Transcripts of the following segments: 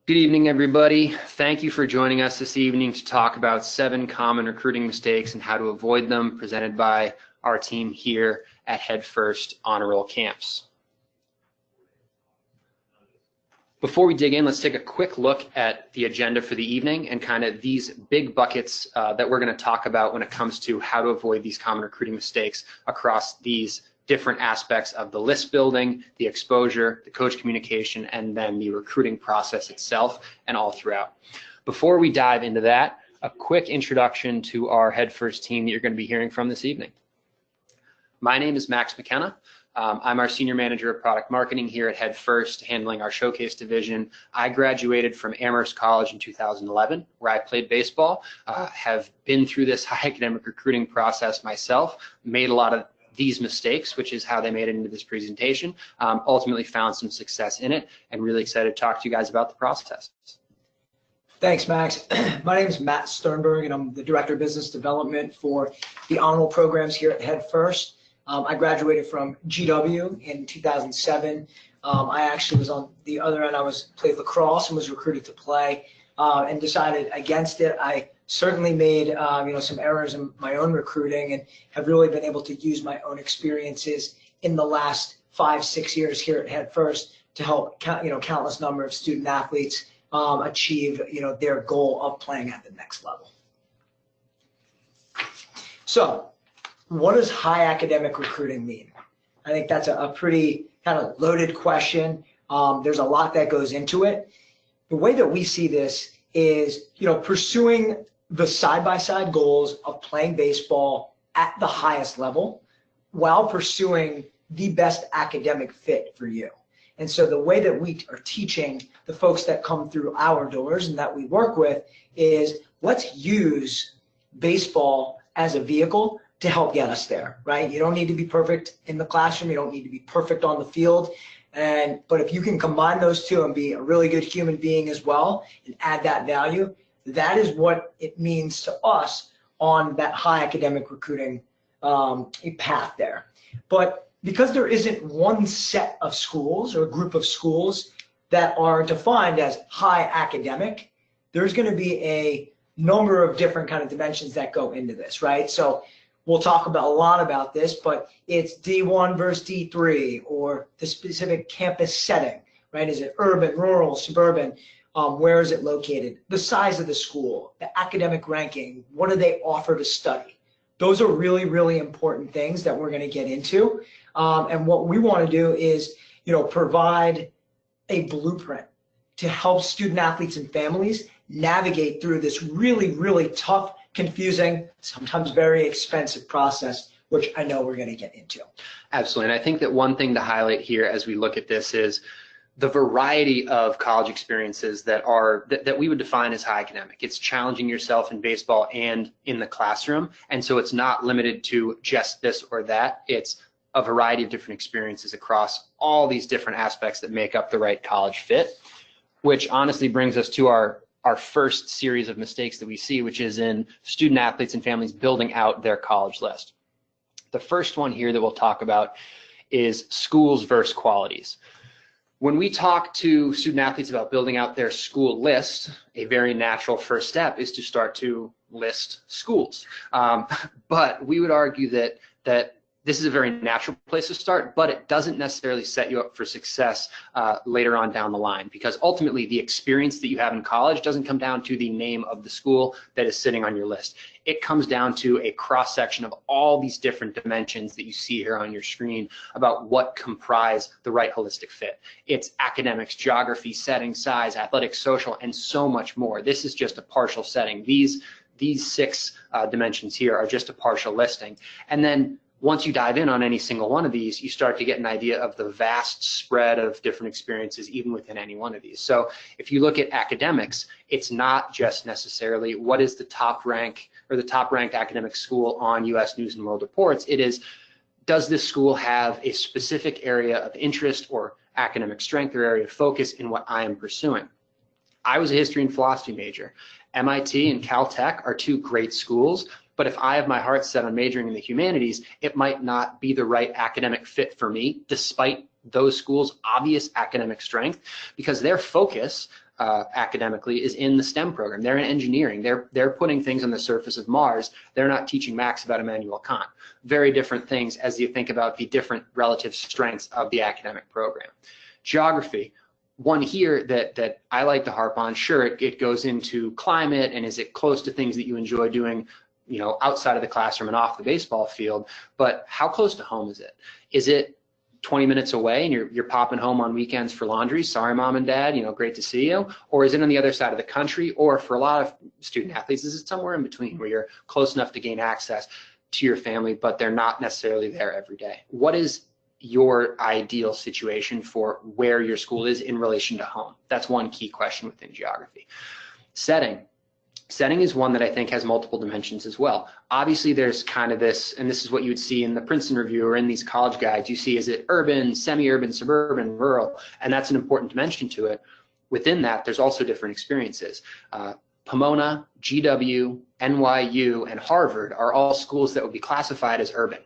Good evening, everybody. Thank you for joining us this evening to talk about 7 common recruiting mistakes and how to avoid them, presented by our team here at Headfirst Honor Roll Camps. Before we dig in, let's take a quick look at the agenda for the evening and kind of these big buckets that we're going to talk about when it comes to how to avoid these common recruiting mistakes across these different aspects of the list building, the exposure, the coach communication, and then the recruiting process itself and all throughout. Before we dive into that, a quick introduction to our Headfirst team that you're going to be hearing from this evening. My name is Max McKenna. I'm our Senior Manager of Product Marketing here at Headfirst, handling our Showcase division. I graduated from Amherst College in 2011, where I played baseball, have been through this high academic recruiting process myself, made a lot of these mistakes, which is how they made it into this presentation, ultimately found some success in it, and really excited to talk to you guys about the process. Thanks, Max. My name is Matt Sternberg, and I'm the Director of Business Development for the Honor Roll programs here at Headfirst. I graduated from GW in 2007. I actually was on the other end. I played lacrosse and was recruited to play, and decided against it. I certainly made some errors in my own recruiting, and have really been able to use my own experiences in the last 5-6 years here at Headfirst to help countless number of student athletes achieve their goal of playing at the next level. So, what does high academic recruiting mean? I think that's a pretty kind of loaded question. There's a lot that goes into it. The way that we see this is, pursuing the side-by-side goals of playing baseball at the highest level while pursuing the best academic fit for you. And so the way that we are teaching the folks that come through our doors and that we work with is, let's use baseball as a vehicle to help get us there, right? You don't need to be perfect in the classroom. You don't need to be perfect on the field. But if you can combine those two and be a really good human being as well and add that value, that is what it means to us on that high academic recruiting path there. But because there isn't one set of schools or a group of schools that are defined as high academic, there's going to be a number of different kind of dimensions that go into this, right? So we'll talk about a lot about this, but it's D1 versus D3, or the specific campus setting, right? Is it urban, rural, suburban? Where is it located? The size of the school, the academic ranking, what do they offer to study? Those are really, really important things that we're going to get into. And what we want to do is, provide a blueprint to help student athletes and families navigate through this really, really tough, confusing, sometimes very expensive process, which I know we're going to get into. Absolutely. And I think that one thing to highlight here as we look at this is the variety of college experiences that we would define as high academic. It's challenging yourself in baseball and in the classroom. And so it's not limited to just this or that. It's a variety of different experiences across all these different aspects that make up the right college fit, which honestly brings us to our first series of mistakes that we see, which is in student athletes and families building out their college list. The first one here that we'll talk about is schools versus qualities. When we talk to student athletes about building out their school list, a very natural first step is to start to list schools. But we would argue that this is a very natural place to start, but it doesn't necessarily set you up for success later on down the line, because ultimately the experience that you have in college doesn't come down to the name of the school that is sitting on your list. It comes down to a cross-section of all these different dimensions that you see here on your screen about what comprise the right holistic fit. It's academics, geography, setting, size, athletics, social, and so much more. This is just a partial setting. These 6 dimensions here are just a partial listing. And then once you dive in on any single one of these, you start to get an idea of the vast spread of different experiences even within any one of these. So if you look at academics, it's not just necessarily what is the top rank or the top ranked academic school on US News and World Reports. It is, does this school have a specific area of interest or academic strength or area of focus in what I am pursuing? I was a history and philosophy major. MIT and Caltech are 2 great schools, but if I have my heart set on majoring in the humanities, it might not be the right academic fit for me, despite those schools' obvious academic strength because their focus academically is in the STEM program. They're in engineering. They're putting things on the surface of Mars. They're not teaching Max about Immanuel Kant. Very different things as you think about the different relative strengths of the academic program. Geography. One here that I like to harp on, sure, it goes into climate and is it close to things that you enjoy doing, you know, outside of the classroom and off the baseball field, but how close to home is it? Is it 20 minutes away and you're popping home on weekends for laundry? Sorry, mom and dad, you know, great to see you. Or is it on the other side of the country? Or for a lot of student athletes, is it somewhere in between where you're close enough to gain access to your family, but they're not necessarily there every day? What is your ideal situation for where your school is in relation to home? That's one key question within geography. Setting. Setting is one that I think has multiple dimensions as well. Obviously, there's kind of this, and this is what you would see in the Princeton Review or in these college guides. You see, is it urban, semi-urban, suburban, rural? And that's an important dimension to it. Within that, there's also different experiences. Pomona, GW, NYU, and Harvard are all schools that would be classified as urban,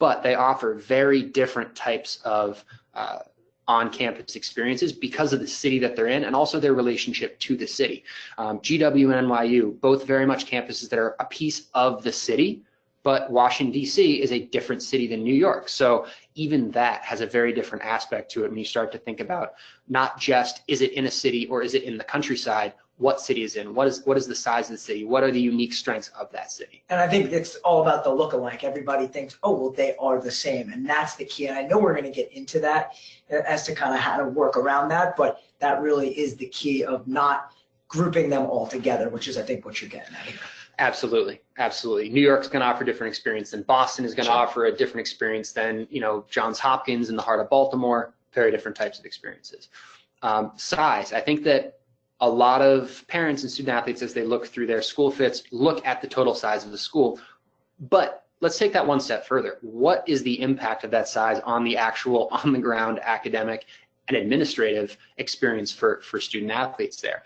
but they offer very different types of on-campus experiences because of the city that they're in and also their relationship to the city. GW and NYU, both very much campuses that are a piece of the city, but Washington, D.C. is a different city than New York. So even that has a very different aspect to it when you start to think about not just is it in a city or is it in the countryside, what city is in, what is the size of the city, what are the unique strengths of that city. And I think it's all about the look-alike. Everybody thinks, oh, well, they are the same, and that's the key. And I know we're going to get into that as to kind of how to work around that, but that really is the key of not grouping them all together, which is, I think, what you're getting at here. Absolutely, absolutely. New York's going to offer a different experience than Boston is going to offer a different experience than, you know, Johns Hopkins in the heart of Baltimore. Very different types of experiences. Size. I think that a lot of parents and student athletes, as they look through their school fits, look at the total size of the school. But let's take that one step further. What is the impact of that size on the actual on-the-ground academic and administrative experience for student athletes there?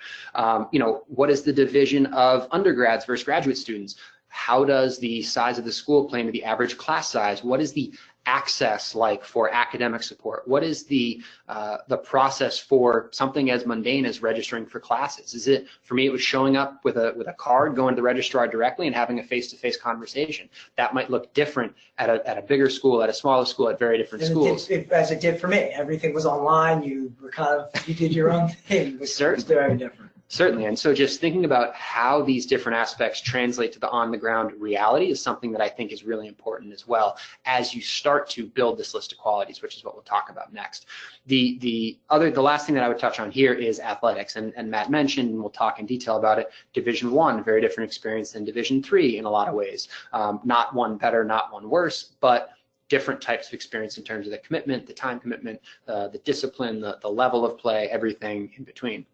You know, what is the division of undergrads versus graduate students? How does the size of the school play into the average class size? What is the access like for academic support? What is the process for something as mundane as registering for classes? Is it, for me, it was showing up with a card, going to the registrar directly and having a face-to-face conversation. That might look different at a bigger school, at a smaller school, at very different schools. As it did for me. Everything was online. You were you did your own thing. It was very different. Certainly, and so just thinking about how these different aspects translate to the on-the-ground reality is something that I think is really important as well as you start to build this list of qualities, which is what we'll talk about next. The last thing that I would touch on here is athletics, and Matt mentioned, and we'll talk in detail about it, Division I, very different experience than Division III in a lot of ways. Not one better, not one worse, but different types of experience in terms of the commitment, the time commitment, the discipline, the level of play, everything in between.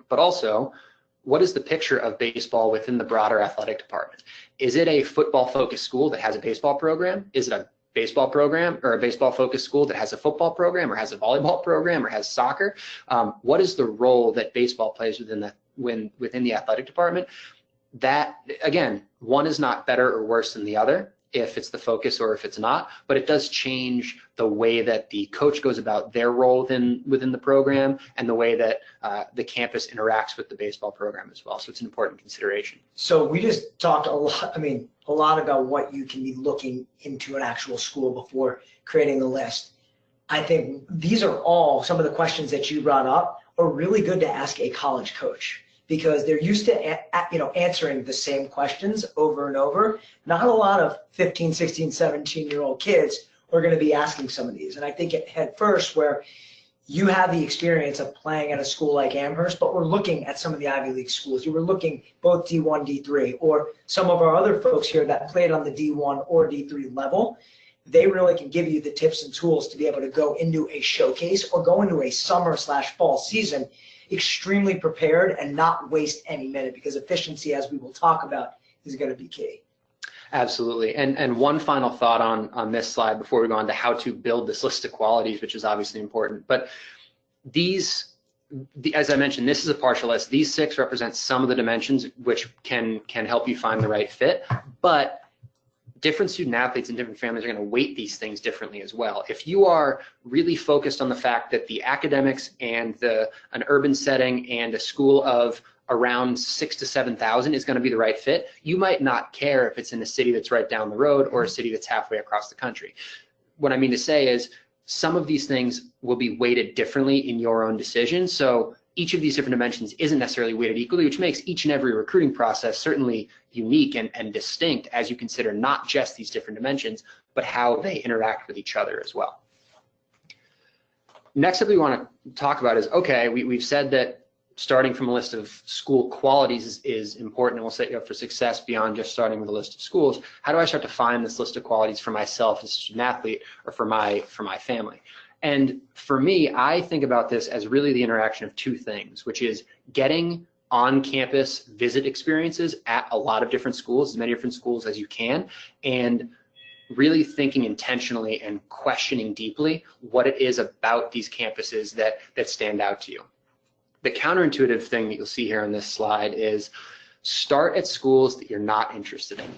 But also, what is the picture of baseball within the broader athletic department? Is it a football-focused school that has a baseball program? Is it a baseball program or a baseball-focused school that has a football program or has a volleyball program or has soccer? What is the role that baseball plays within the athletic department? That, again, one is not better or worse than the other if it's the focus or if it's not, but it does change the way that the coach goes about their role within the program and the way that the campus interacts with the baseball program as well. So it's an important consideration. So we just talked a lot about what you can be looking into an actual school before creating the list. I think these are all some of the questions that you brought up are really good to ask a college coach, because they're used to answering the same questions over and over. Not a lot of 15, 16, 17-year-old kids are going to be asking some of these. And I think at Headfirst, where you have the experience of playing at a school like Amherst, but we're looking at some of the Ivy League schools. You were looking both D1, D3, or some of our other folks here that played on the D1 or D3 level. They really can give you the tips and tools to be able to go into a showcase or go into a summer/fall season extremely prepared and not waste any minute, because efficiency, as we will talk about, is going to be key. Absolutely. And one final thought on this slide before we go on to how to build this list of qualities, which is obviously important. But as I mentioned, this is a partial list. These 6 represent some of the dimensions which can help you find the right fit. But different student athletes and different families are going to weight these things differently as well. If you are really focused on the fact that the academics and an urban setting and a school of around 6,000 to 7,000 is going to be the right fit, you might not care if it's in a city that's right down the road or a city that's halfway across the country. What I mean to say is some of these things will be weighted differently in your own decision. So each of these different dimensions isn't necessarily weighted equally, which makes each and every recruiting process certainly unique and distinct as you consider not just these different dimensions, but how they interact with each other as well. Next up we want to talk about is, okay, we've said that starting from a list of school qualities is important and will set you up for success beyond just starting with a list of schools. How do I start to find this list of qualities for myself as a student athlete or for my family? And for me, I think about this as really the interaction of two things, which is getting on-campus visit experiences at a lot of different schools, as many different schools as you can, and really thinking intentionally and questioning deeply what it is about these campuses that stand out to you. The counterintuitive thing that you'll see here on this slide is start at schools that you're not interested in.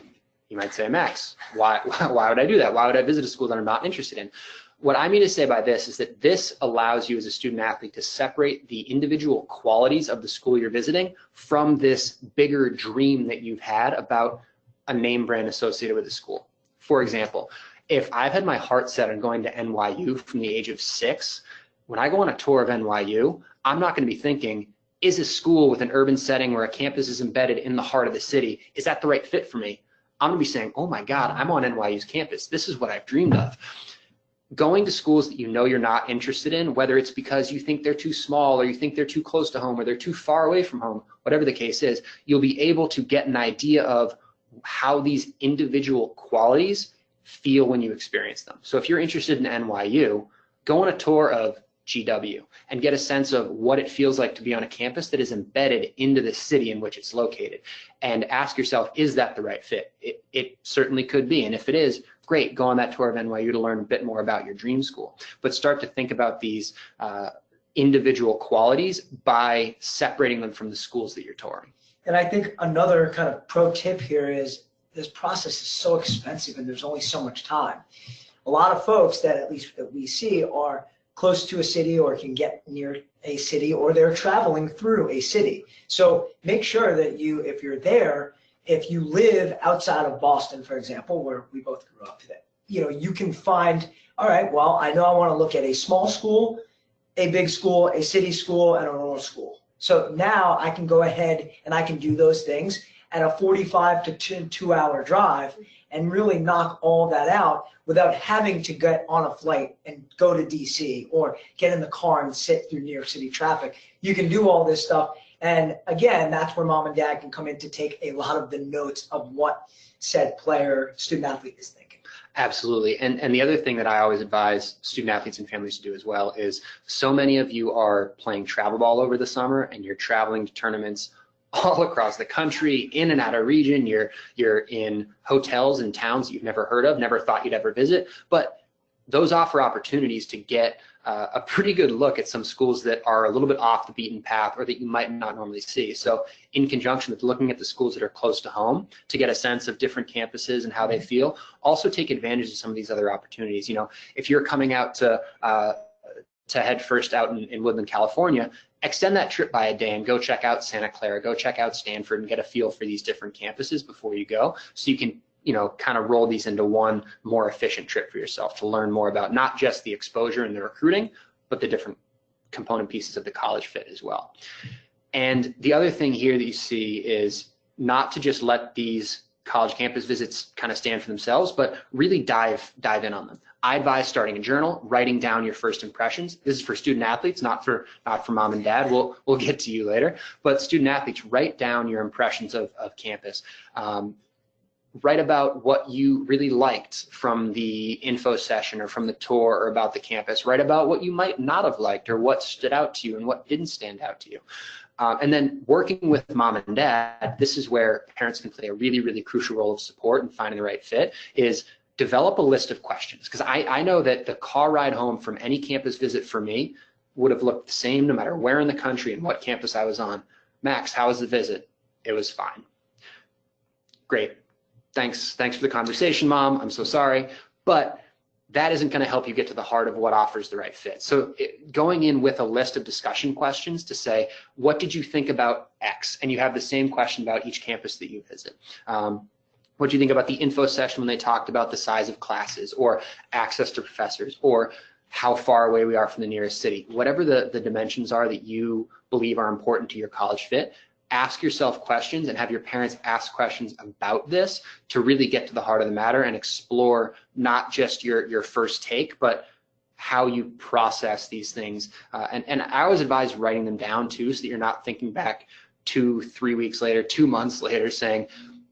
You might say, Max, why would I do that? Why would I visit a school that I'm not interested in? What I mean to say by this is that this allows you as a student athlete to separate the individual qualities of the school you're visiting from this bigger dream that you've had about a name brand associated with the school. For example, if I've had my heart set on going to NYU from the age of 6, when I go on a tour of NYU, I'm not going to be thinking, is a school with an urban setting where a campus is embedded in the heart of the city, is that the right fit for me? I'm going to be saying, oh my God, I'm on NYU's campus. This is what I've dreamed of. Going to schools that you know you're not interested in, whether it's because you think they're too small or you think they're too close to home or they're too far away from home, whatever the case is, you'll be able to get an idea of how these individual qualities feel when you experience them. So if you're interested in NYU, go on a tour of GW and get a sense of what it feels like to be on a campus that is embedded into the city in which it's located, and ask yourself, is that the right fit? It certainly could be, and if it is, great, go on that tour of NYU to learn a bit more about your dream school. But start to think about these individual qualities by separating them from the schools that you're touring. And I think another kind of pro tip here is this process is so expensive and there's only so much time. A lot of folks that at least that we see are close to a city or can get near a city, or they're traveling through a city. So make sure that you, if you're there, if you live outside of Boston, for example, where we both grew up today, you can find, all right, well, I know I want to look at a small school, a big school, a city school, and a rural school. So now I can go ahead and I can do those things at a 45 to 2-hour drive and really knock all that out without having to get on a flight and go to DC or get in the car and sit through New York City traffic. You can do all this stuff. And again, that's where mom and dad can come in to take a lot of the notes of what said player, student athlete is thinking. Absolutely. And the other thing that I always advise student athletes and families to do as well is, so many of you are playing travel ball over the summer and you're traveling to tournaments all across the country, in and out of region. You're in hotels and towns that you've never heard of, never thought you'd ever visit, but those offer opportunities to get a pretty good look at some schools that are a little bit off the beaten path or that you might not normally see. So in conjunction with looking at the schools that are close to home to get a sense of different campuses and how they feel, also take advantage of some of these other opportunities. If you're coming out to Headfirst out in Woodland, California, extend that trip by a day and go check out Santa Clara, go check out Stanford, and get a feel for these different campuses before you go, so you can kind of roll these into one more efficient trip for yourself to learn more about not just the exposure and the recruiting, but the different component pieces of the college fit as well. And the other thing here that you see is not to just let these college campus visits kind of stand for themselves, but really dive in on them. I advise starting a journal, writing down your first impressions. This is for student athletes, not for mom and dad. We'll get to you later. But student athletes, write down your impressions of campus. Write about what you really liked from the info session or from the tour or about the campus. Write about what you might not have liked or what stood out to you and what didn't stand out to you. And then working with mom and dad, this is where parents can play a really, really crucial role of support and finding the right fit, is develop a list of questions. Because I know that the car ride home from any campus visit for me would have looked the same no matter where in the country and what campus I was on. Max, how was the visit? It was fine. Great. thanks for the conversation, Mom. I'm so sorry. But that isn't going to help you get to the heart of what offers the right fit. So going in with a list of discussion questions to say, what did you think about X? And you have the same question about each campus that you visit. What do you think about the info session when they talked about the size of classes or access to professors or how far away we are from the nearest city? Whatever the dimensions are that you believe are important to your college fit, ask yourself questions and have your parents ask questions about this to really get to the heart of the matter and explore not just your first take, but how you process these things. And I always advise writing them down too, so that you're not thinking back 2-3 weeks later, 2 months later saying,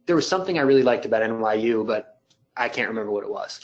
there was something I really liked about NYU, but I can't remember what it was.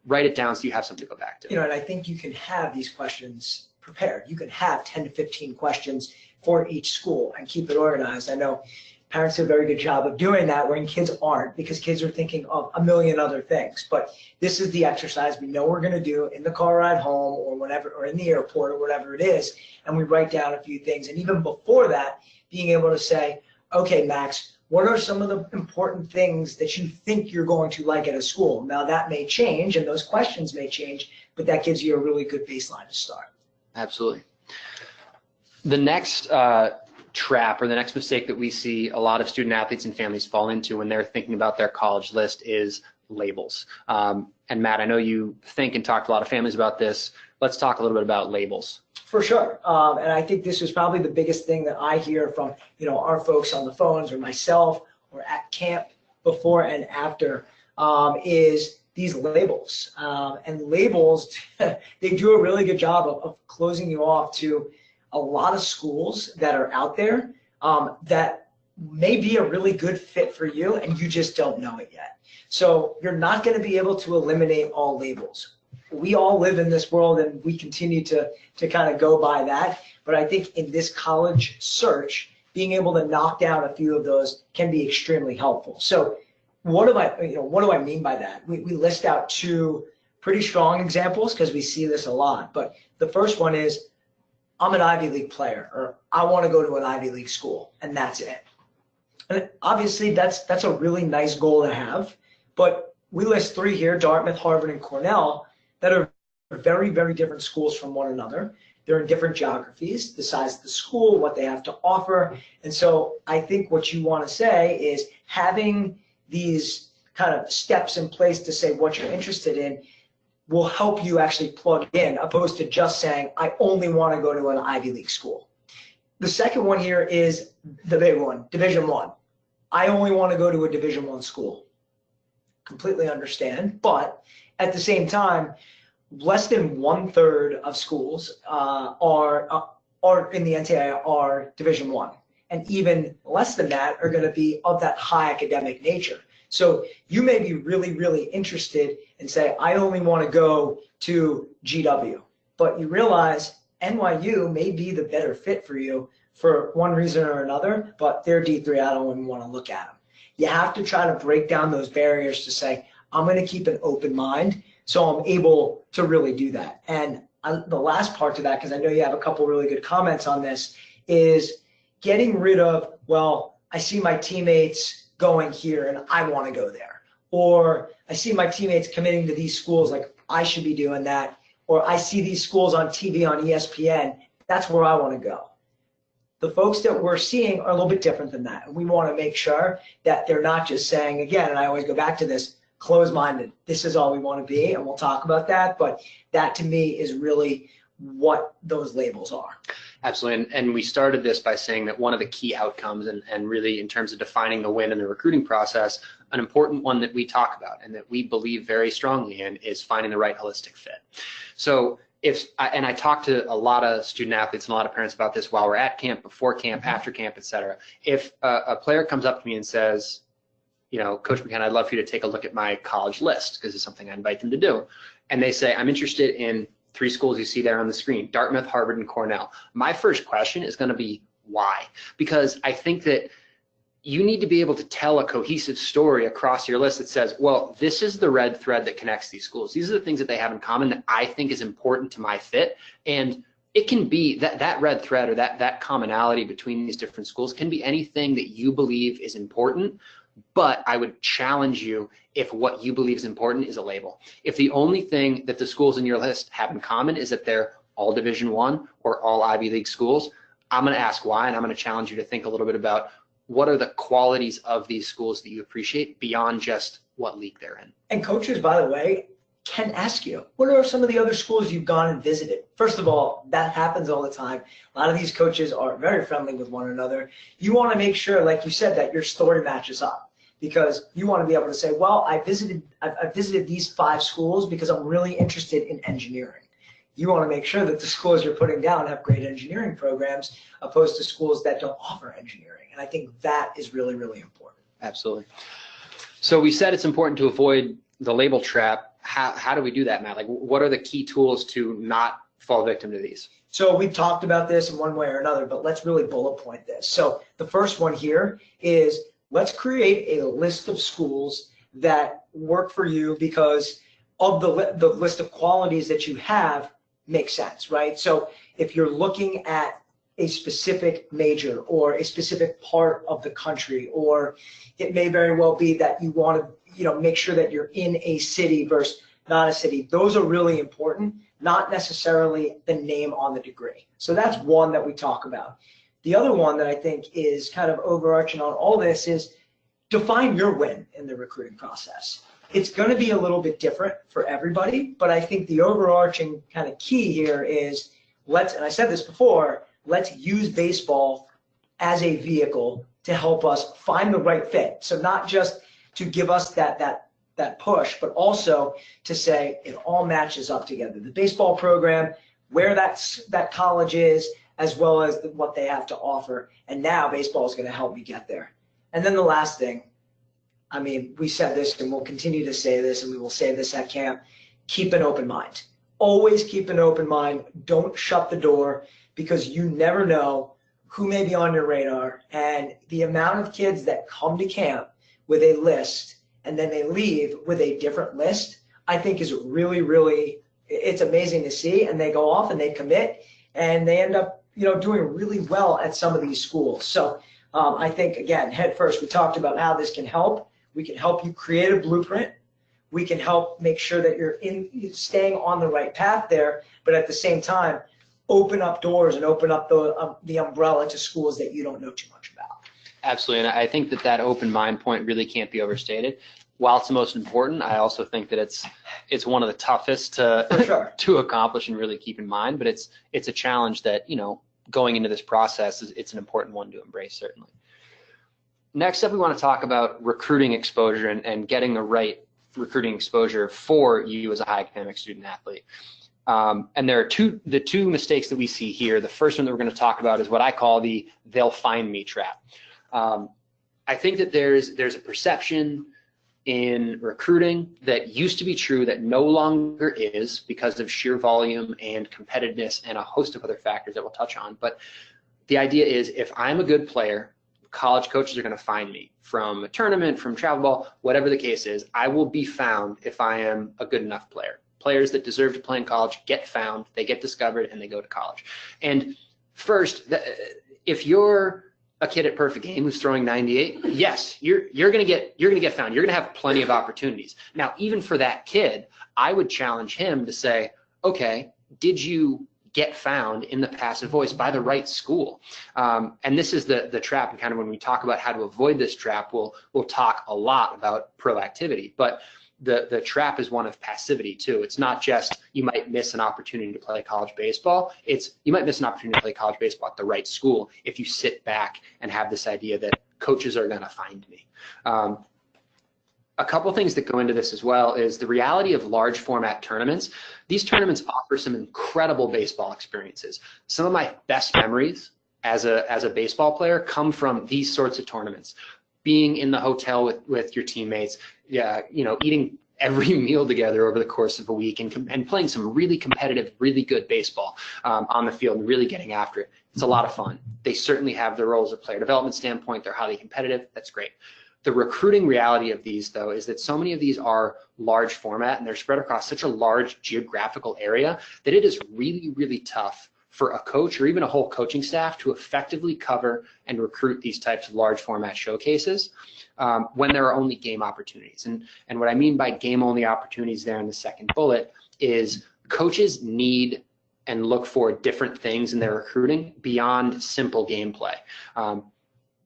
Write it down so you have something to go back to. And I think you can have these questions prepared. You can have 10 to 15 questions for each school and keep it organized. I know parents do a very good job of doing that when kids aren't, because kids are thinking of a million other things. But this is the exercise we know we're going to do in the car ride home or whenever, or in the airport or whatever it is, and we write down a few things. And even before that, being able to say, okay, Max, what are some of the important things that you think you're going to like at a school? Now that may change and those questions may change, but that gives you a really good baseline to start. Absolutely. The next trap or the next mistake that we see a lot of student athletes and families fall into when they're thinking about their college list is labels. And Matt, I know you think and talk to a lot of families about this. Let's talk a little bit about labels. For sure. And I think this is probably the biggest thing that I hear from, our folks on the phones or myself or at camp before and after is these labels. And labels, they do a really good job of closing you off to a lot of schools that are out there that may be a really good fit for you and you just don't know it yet. So you're not going to be able to eliminate all labels. We all live in this world and we continue to kind of go by that. But I think in this college search, being able to knock down a few of those can be extremely helpful. So what do I mean by that? We list out two pretty strong examples because we see this a lot. But the first one is, I'm an Ivy League player, or I want to go to an Ivy League school, and that's it. And obviously that's a really nice goal to have, but we list three here, Dartmouth, Harvard, and Cornell, that are very, very different schools from one another. They're in different geographies, the size of the school, what they have to offer. And so I think what you want to say is having these kind of steps in place to say what you're interested in will help you actually plug in, opposed to just saying, I only want to go to an Ivy League school. The second one here is the big one, Division I. I only want to go to a Division I school. Completely understand, but at the same time, less than 1/3 of schools are in the NCAA are Division I, and even less than that are going to be of that high academic nature. So you may be really, really interested and say, I only want to go to GW, but you realize NYU may be the better fit for you for one reason or another, but they're D3, I don't even want to look at them. You have to try to break down those barriers to say, I'm going to keep an open mind so I'm able to really do that. And the last part to that, because I know you have a couple really good comments on this, is getting rid of, well, I see my teammates going here and I want to go there. Or I see my teammates committing to these schools, like I should be doing that. Or I see these schools on TV on ESPN, that's where I want to go. The folks that we're seeing are a little bit different than that. And we want to make sure that they're not just saying, again, and I always go back to this, closed-minded. This is all we want to be, and we'll talk about that. But that to me is really what those labels are. Absolutely, and we started this by saying that one of the key outcomes and really in terms of defining the win in the recruiting process, an important one that we talk about and that we believe very strongly in is finding the right holistic fit. So and I talk to a lot of student athletes and a lot of parents about this while we're at camp, before camp, after camp, et cetera. If a player comes up to me and says, Coach McKenna, I'd love for you to take a look at my college list because it's something I invite them to do. And they say, I'm interested in 3 schools you see there on the screen, Dartmouth, Harvard, and Cornell. My first question is going to be why? Because I think that you need to be able to tell a cohesive story across your list that says, well, this is the red thread that connects these schools. These are the things that they have in common that I think is important to my fit. And it can be that red thread or that commonality between these different schools can be anything that you believe is important, But I would challenge you if what you believe is important is a label. If the only thing that the schools in your list have in common is that they're all Division I or all Ivy League schools, I'm going to ask why, and I'm going to challenge you to think a little bit about what are the qualities of these schools that you appreciate beyond just what league they're in. And coaches, by the way, can ask you, what are some of the other schools you've gone and visited? First of all, that happens all the time. A lot of these coaches are very friendly with one another. You want to make sure, like you said, that your story matches up, because you want to be able to say, well, I visited these 5 schools because I'm really interested in engineering. You want to make sure that the schools you're putting down have great engineering programs, opposed to schools that don't offer engineering. And I think that is really, really important. Absolutely. So we said it's important to avoid the label trap. How do we do that, Matt? Like, what are the key tools to not fall victim to these? So we've talked about this in one way or another, but let's really bullet point this. So the first one here is, let's create a list of schools that work for you because of the list of qualities that you have makes sense, right? So if you're looking at a specific major or a specific part of the country, or it may very well be that you want to, make sure that you're in a city versus not a city. Those are really important, not necessarily the name on the degree. So that's one that we talk about. The other one that I think is kind of overarching on all this is define your win in the recruiting process. It's going to be a little bit different for everybody, but I think the overarching kind of key here is, and I said this before, let's use baseball as a vehicle to help us find the right fit. So not just to give us that push, but also to say it all matches up together. The baseball program, where that college is, as well as what they have to offer. And now baseball is going to help me get there. And then the last thing, I mean, we said this and we'll continue to say this, and we will say this at camp, keep an open mind. Always keep an open mind. Don't shut the door, because you never know who may be on your radar. And the amount of kids that come to camp with a list and then they leave with a different list, I think is really, really, it's amazing to see. And they go off and they commit and they end up, doing really well at some of these schools. So I think, again, Headfirst, we talked about how this can help. We can help you create a blueprint. We can help make sure that you're staying on the right path there, but at the same time, open up doors and open up the umbrella to schools that you don't know too much about. Absolutely, and I think that open mind point really can't be overstated. While it's the most important, I also think that it's one of the toughest to accomplish and really keep in mind. But it's a challenge that, going into this process, it's an important one to embrace, certainly. Next up, we want to talk about recruiting exposure and getting the right recruiting exposure for you as a high academic student athlete. And there are the two mistakes that we see here. The first one that we're going to talk about is what I call the "they'll find me" trap. I think that there's a perception in recruiting that used to be true that no longer is, because of sheer volume and competitiveness and a host of other factors that we'll touch on. But the idea is, if I'm a good player, college coaches are going to find me from a tournament, from travel ball, whatever the case is. I will be found if I am a good enough player. Players that deserve to play in college get found, they get discovered, and they go to college. And first, if you're a kid at Perfect Game who's throwing 98, yes, you're gonna get found. You're gonna have plenty of opportunities. Now, even for that kid, I would challenge him to say, okay, did you get found in the passive voice by the right school? And this is the trap. And kind of when we talk about how to avoid this trap, we'll talk a lot about proactivity. But the trap is one of passivity too. It's not just you might miss an opportunity to play college baseball. It's you might miss an opportunity to play college baseball at the right school if you sit back and have this idea that coaches are going to find me. A couple things that go into this as well is the reality of large format tournaments. These tournaments offer some incredible baseball experiences. Some of my best memories as a baseball player come from these sorts of tournaments. Being in the hotel with your teammates, eating every meal together over the course of a week and playing some really competitive, really good baseball on the field and really getting after it. It's a lot of fun. They certainly have their roles at player development standpoint. They're highly competitive. That's great. The recruiting reality of these, though, is that so many of these are large format and they're spread across such a large geographical area that it is really, really tough for a coach or even a whole coaching staff to effectively cover and recruit these types of large format showcases. when there are only game opportunities. And what I mean by game only opportunities there in the second bullet is coaches need and look for different things in their recruiting beyond simple gameplay.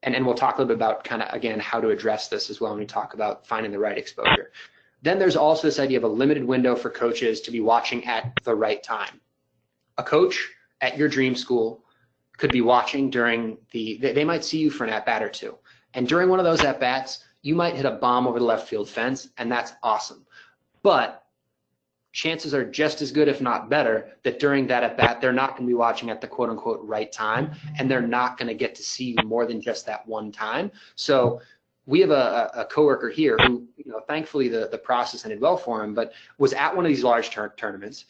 And we'll talk a little bit about kind of, again, how to address this as well when we talk about finding the right exposure. Then there's also this idea of a limited window for coaches to be watching at the right time. A coach at your dream school could be watching during they might see you for an at-bat or two. And during one of those at-bats, you might hit a bomb over the left field fence, and that's awesome. But chances are just as good, if not better, that during that at-bat, they're not going to be watching at the quote-unquote right time, and they're not going to get to see you more than just that one time. So we have a coworker here who, thankfully the process ended well for him, but was at one of these large tournaments,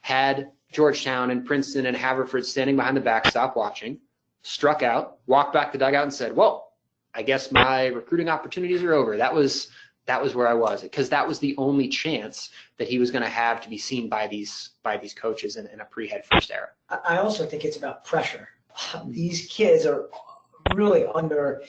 had Georgetown and Princeton and Haverford standing behind the backstop watching, struck out, walked back to the dugout and said, well, I guess my recruiting opportunities are over. That was where I was, because that was the only chance that he was going to have to be seen by these coaches in a pre-Headfirst era. I also think it's about pressure. These kids are really under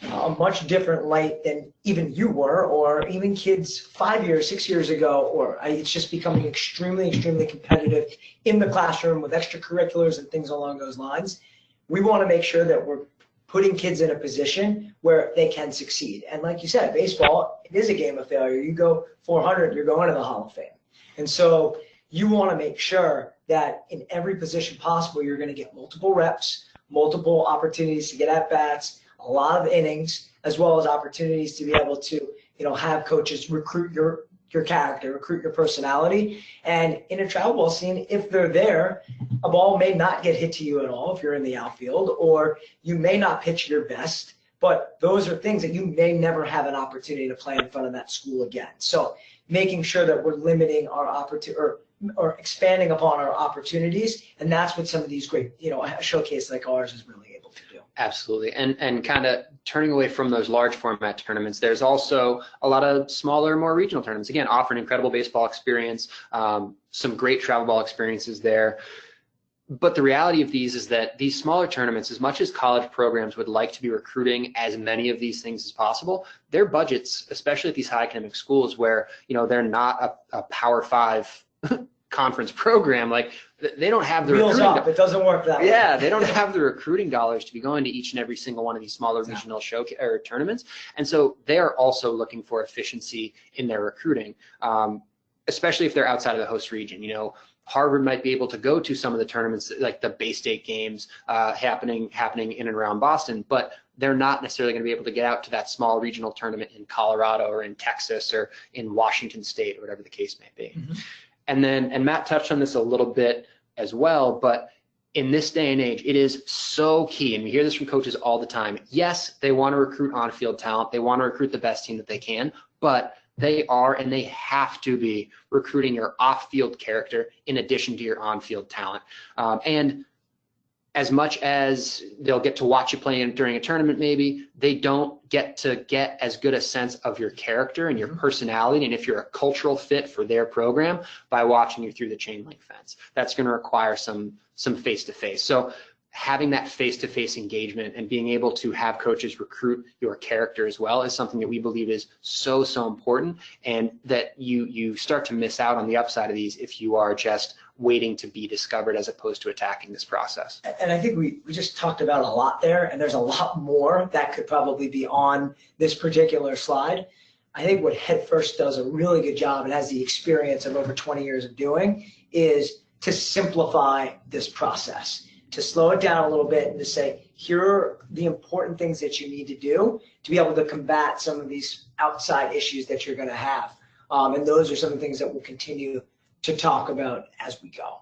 a much different light than even you were, or even kids 5 years, 6 years ago, or it's just becoming extremely, extremely competitive in the classroom with extracurriculars and things along those lines. We want to make sure that we're putting kids in a position where they can succeed. And like you said, baseball, it is a game of failure. You go 400, you're going to the Hall of Fame. And so you want to make sure that in every position possible, you're going to get multiple reps, multiple opportunities to get at bats, a lot of innings, as well as opportunities to be able to, have coaches recruit your character, recruit your personality. And in a travel ball scene, if they're there, a ball may not get hit to you at all if you're in the outfield, or you may not pitch your best, but those are things that you may never have an opportunity to play in front of that school again. So making sure that we're limiting our opportunity or expanding upon our opportunities. And that's what some of these great, a showcase like ours is really able to do. Absolutely. And kind of turning away from those large format tournaments, there's also a lot of smaller, more regional tournaments, again, offer an incredible baseball experience, some great travel ball experiences there. But the reality of these is that these smaller tournaments, as much as college programs would like to be recruiting as many of these things as possible, their budgets, especially at these high academic schools where, they're not a Power 5 conference program, like they don't have the wheels up. It doesn't work that way. Yeah, they don't have the recruiting dollars to be going to each and every single one of these smaller regional tournaments, and so they are also looking for efficiency in their recruiting, especially if they're outside of the host region. Harvard might be able to go to some of the tournaments like the Bay State games happening in and around Boston, but they're not necessarily going to be able to get out to that small regional tournament in Colorado or in Texas or in Washington State or whatever the case may be. Mm-hmm. And Matt touched on this a little bit as well, but in this day and age, it is so key, and we hear this from coaches all the time. Yes, they want to recruit on-field talent. They want to recruit the best team that they can, but they are and they have to be recruiting your off-field character in addition to your on-field talent. And as much as they'll get to watch you play during a tournament, maybe they don't get to get as good a sense of your character and your personality, and if you're a cultural fit for their program, by watching you through the chain link fence. That's going to require some face-to-face. So having that face-to-face engagement and being able to have coaches recruit your character as well is something that we believe is so important, and that you start to miss out on the upside of these if you are just waiting to be discovered as opposed to attacking this process. And I think we just talked about a lot there, and there's a lot more that could probably be on this particular slide. I think what Headfirst does a really good job, and has the experience of over 20 years of doing, is to simplify this process, to slow it down a little bit and to say, here are the important things that you need to do to be able to combat some of these outside issues that you're going to have. And those are some of the things that we'll continue to talk about as we go.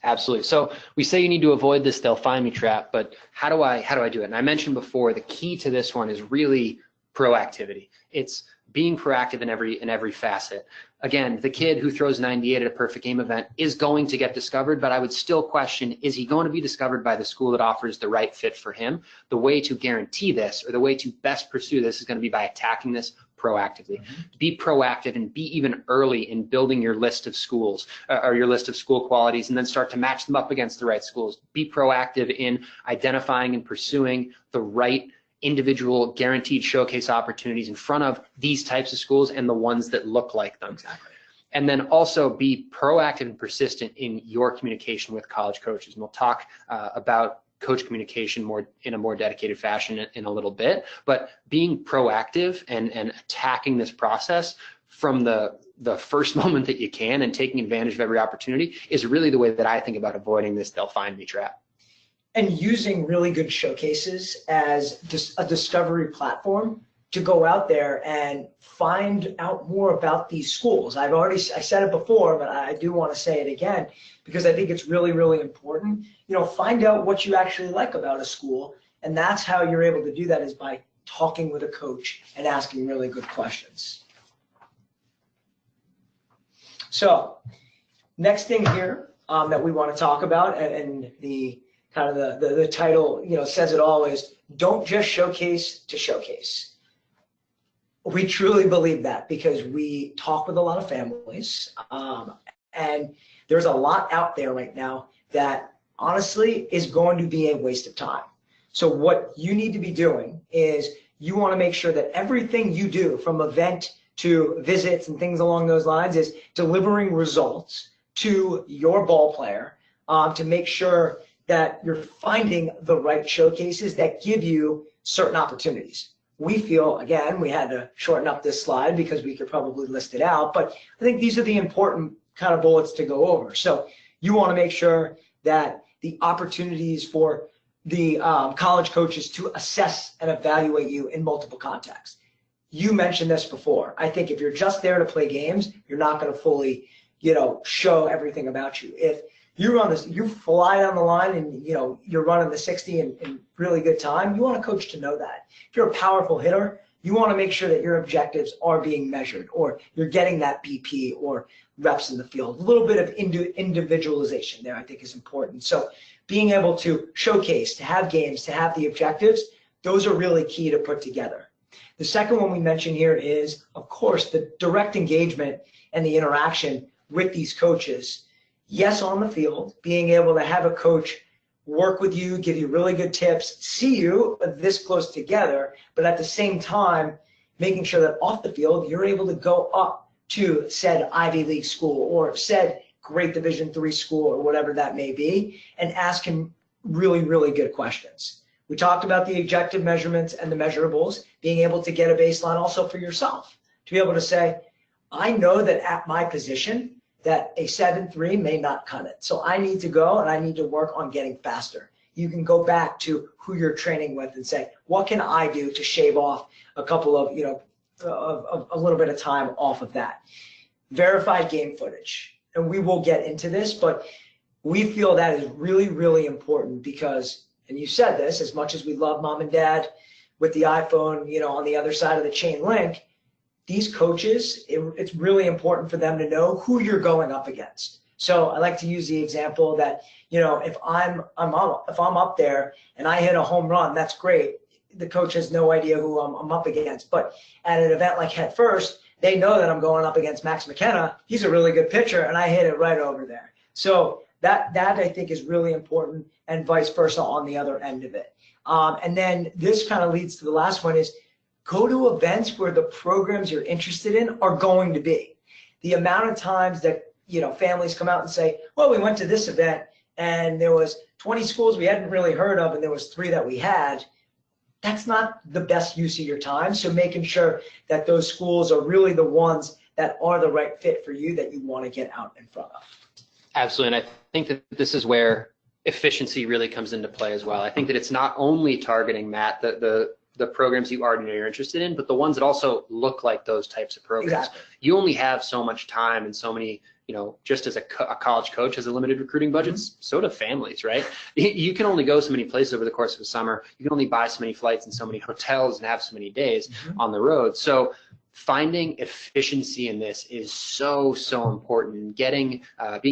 Absolutely. So we say you need to avoid this "they'll find me" trap, but how do I do it? And I mentioned before, the key to this one is really proactivity. It's being proactive in every facet. Again, the kid who throws 98 at a perfect game event is going to get discovered, but I would still question, is he going to be discovered by the school that offers the right fit for him? The way to guarantee this, or the way to best pursue this, is going to be by attacking this proactively. Be proactive and be even early in building your list of schools or your list of school qualities, and then start to match them up against the right schools. Be proactive in identifying and pursuing the right individual guaranteed showcase opportunities in front of these types of schools and the ones that look like them. Exactly. And then also be proactive and persistent in your communication with college coaches. And we'll talk about coach communication in a more dedicated fashion in a little bit, but being proactive and attacking this process from the first moment that you can and taking advantage of every opportunity is really the way that I think about avoiding this they'll find me trap. And using really good showcases as just a discovery platform to go out there and find out more about these schools. I said it before, but I do want to say it again because I think it's really, really important. Find out what you actually like about a school, and that's how you're able to do that is by talking with a coach and asking really good questions. So, next thing here that we want to talk about, and the kind of the title, says it all, is don't just showcase to showcase. We truly believe that because we talk with a lot of families, and there's a lot out there right now that honestly is going to be a waste of time. So what you need to be doing is you want to make sure that everything you do, from event to visits and things along those lines, is delivering results to your ball player, to make sure that you're finding the right showcases that give you certain opportunities. We feel, again, we had to shorten up this slide because we could probably list it out, but I think these are the important kind of bullets to go over. So you want to make sure that the opportunities for the college coaches to assess and evaluate you in multiple contexts. You mentioned this before. I think if you're just there to play games, you're not going to fully, show everything about you. If you run this, you fly down the line and you're running the 60 in really good time, you want a coach to know that. If you're a powerful hitter, you want to make sure that your objectives are being measured, or you're getting that BP or reps in the field. A little bit of individualization there I think is important. So being able to showcase, to have games, to have the objectives, those are really key to put together. The second one we mentioned here is, of course, the direct engagement and the interaction with these coaches. Yes, on the field, being able to have a coach work with you, give you really good tips, see you this close together, but at the same time, making sure that off the field, you're able to go up to said Ivy League school or said great Division III school or whatever that may be, and ask him really, really good questions. We talked about the objective measurements and the measurables, being able to get a baseline also for yourself, to be able to say, I know that at my position, that a 7.3 may not cut it. So I need to go and I need to work on getting faster. You can go back to who you're training with and say, what can I do to shave off a couple of, a little bit of time off of that. Verified game footage. And we will get into this, but we feel that is really, really important because, and you said this, as much as we love mom and dad with the iPhone, on the other side of the chain link, these coaches, it's really important for them to know who you're going up against. So I like to use the example that, if I'm up there and I hit a home run, that's great. The coach has no idea who I'm up against. But at an event like Headfirst, they know that I'm going up against Max McKenna. He's a really good pitcher, and I hit it right over there. So that I think is really important, and vice versa on the other end of it. And then this kind of leads to the last one is, go to events where the programs you're interested in are going to be. The amount of times that, families come out and say, well, we went to this event and there was 20 schools we hadn't really heard of and there was 3 that we had. That's not the best use of your time. So making sure that those schools are really the ones that are the right fit for you that you want to get out in front of. Absolutely. And I think that this is where efficiency really comes into play as well. I think that it's not only targeting, Matt, the programs you already know you're interested in, but the ones that also look like those types of programs. Exactly. You only have so much time and so many, just as a college coach has a limited recruiting budget, so do families, right? You can only go so many places over the course of a summer. You can only buy so many flights and so many hotels and have so many days on the road. So finding efficiency in this is so, so important. Being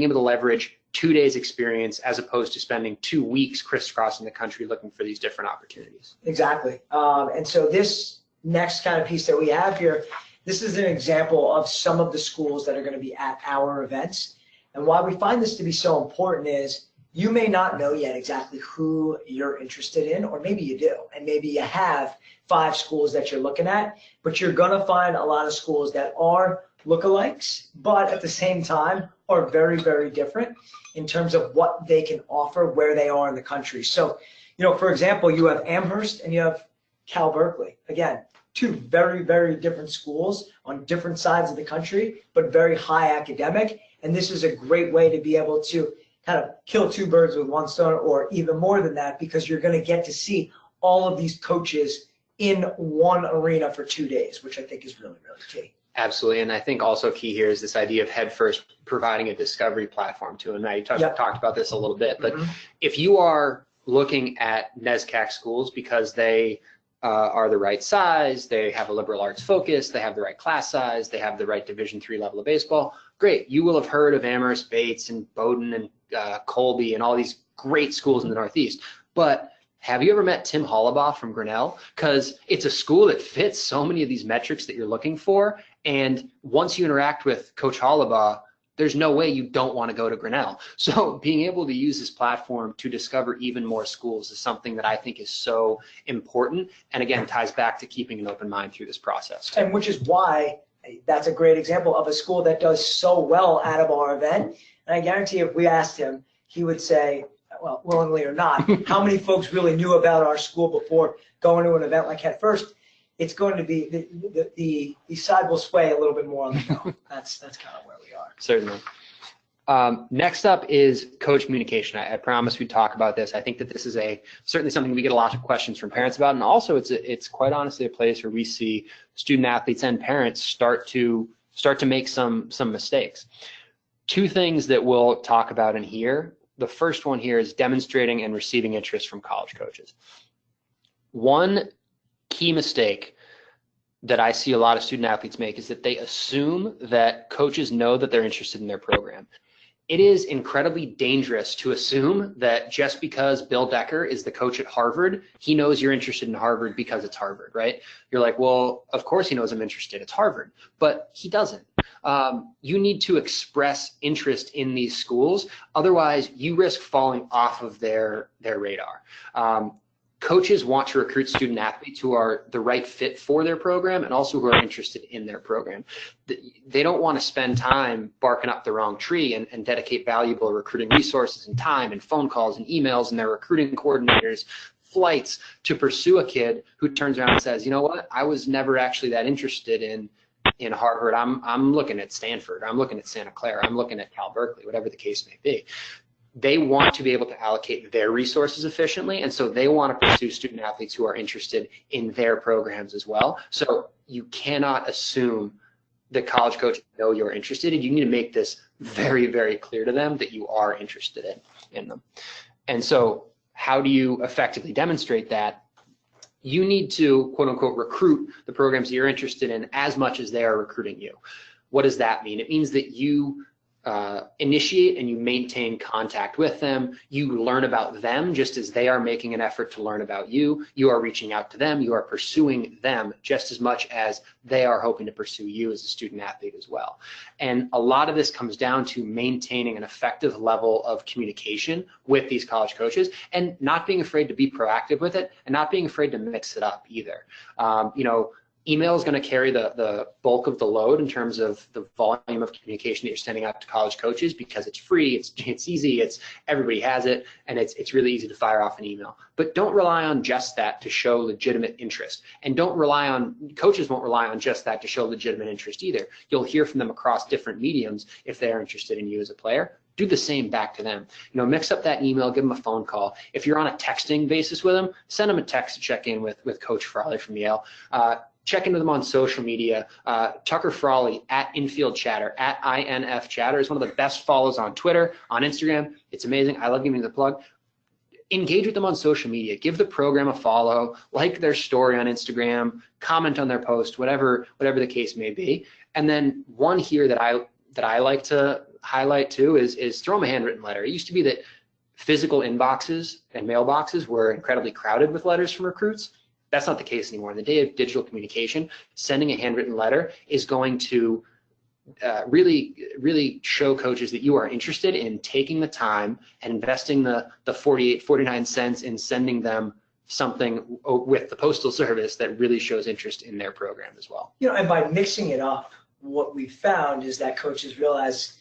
able to leverage 2 days experience as opposed to spending 2 weeks crisscrossing the country looking for these different opportunities. Exactly. And so this next kind of piece that we have here, this is an example of some of the schools that are going to be at our events. And why we find this to be so important is you may not know yet exactly who you're interested in, or maybe you do, and maybe you have 5 schools that you're looking at, but you're gonna find a lot of schools that are lookalikes, but at the same time are very, very different in terms of what they can offer where they are in the country. So, for example, you have Amherst and you have Cal Berkeley. Again, 2 very, very different schools on different sides of the country, but very high academic. And this is a great way to be able to kind of kill 2 birds with 1 stone, or even more than that, because you're going to get to see all of these coaches in one arena for 2 days, which I think is really, really key. Absolutely, and I think also key here is this idea of Headfirst providing a discovery platform to, and Matt, you talked about this a little bit, but if you are looking at NESCAC schools because they are the right size, they have a liberal arts focus, they have the right class size, they have the right Division III level of baseball, great. You will have heard of Amherst, Bates, and Bowdoin, and Colby, and all these great schools in the Northeast. But have you ever met Tim Hollabaugh from Grinnell? Because it's a school that fits so many of these metrics that you're looking for. And once you interact with Coach Hollabaugh, there's no way you don't want to go to Grinnell. So being able to use this platform to discover even more schools is something that I think is so important. And again, ties back to keeping an open mind through this process. And which is why that's a great example of a school that does so well out of our event. And I guarantee if we asked him, he would say, well, willingly or not, how many folks really knew about our school before going to an event like Headfirst? It's going to be, the side will sway a little bit more on the no. That's kind of where we are. Certainly. Next up is coach communication. I promised we'd talk about this. I think that this is certainly something we get a lot of questions from parents about, and also it's quite honestly a place where we see student athletes and parents start to make some mistakes. 2 things that we'll talk about in here. The first one here is demonstrating and receiving interest from college coaches. One key mistake that I see a lot of student athletes make is that they assume that coaches know that they're interested in their program. It is incredibly dangerous to assume that just because Bill Decker is the coach at Harvard, he knows you're interested in Harvard because it's Harvard, right? You're like, well, of course he knows I'm interested. It's Harvard, but he doesn't. You need to express interest in these schools. Otherwise, you risk falling off of their radar. Coaches want to recruit student athletes who are the right fit for their program and also who are interested in their program. They don't want to spend time barking up the wrong tree and dedicate valuable recruiting resources and time and phone calls and emails and their recruiting coordinators, flights to pursue a kid who turns around and says, you know what, I was never actually that interested in Harvard. I'm looking at Stanford. I'm looking at Santa Clara. I'm looking at Cal Berkeley, whatever the case may be. They want to be able to allocate their resources efficiently, and so they want to pursue student athletes who are interested in their programs as well. So you cannot assume that college coaches know you're interested, and you need to make this very, very clear to them that you are interested in them. And so how do you effectively demonstrate that? You need to, quote unquote, recruit the programs that you're interested in as much as they are recruiting you. What does that mean? It means that you initiate and you maintain contact with them. You learn about them just as they are making an effort to learn about you. You are reaching out to them. You are pursuing them just as much as they are hoping to pursue you as a student athlete as well. And a lot of this comes down to maintaining an effective level of communication with these college coaches and not being afraid to be proactive with it and not being afraid to mix it up either. Email is going to carry the bulk of the load in terms of the volume of communication that you're sending out to college coaches because it's free, it's easy, everybody has it, and it's really easy to fire off an email. But don't rely on just that to show legitimate interest, and coaches won't rely on just that to show legitimate interest either. You'll hear from them across different mediums if they are interested in you as a player. Do the same back to them. Mix up that email, give them a phone call. If you're on a texting basis with them, send them a text to check in with Coach Frawley from Yale. Check in with them on social media. Tucker Frawley at Infield Chatter, at INF Chatter is one of the best follows on Twitter, on Instagram. It's amazing. I love giving the plug. Engage with them on social media. Give the program a follow, like their story on Instagram, comment on their post, whatever the case may be. And then one here that I like to highlight too is throw them a handwritten letter. It used to be that physical inboxes and mailboxes were incredibly crowded with letters from recruits. That's not the case anymore. In the day of digital communication, sending a handwritten letter is going to really show coaches that you are interested in taking the time and investing the 48, 49 cents in sending them something with the Postal Service that really shows interest in their program as well. And by mixing it up, what we found is that coaches realize,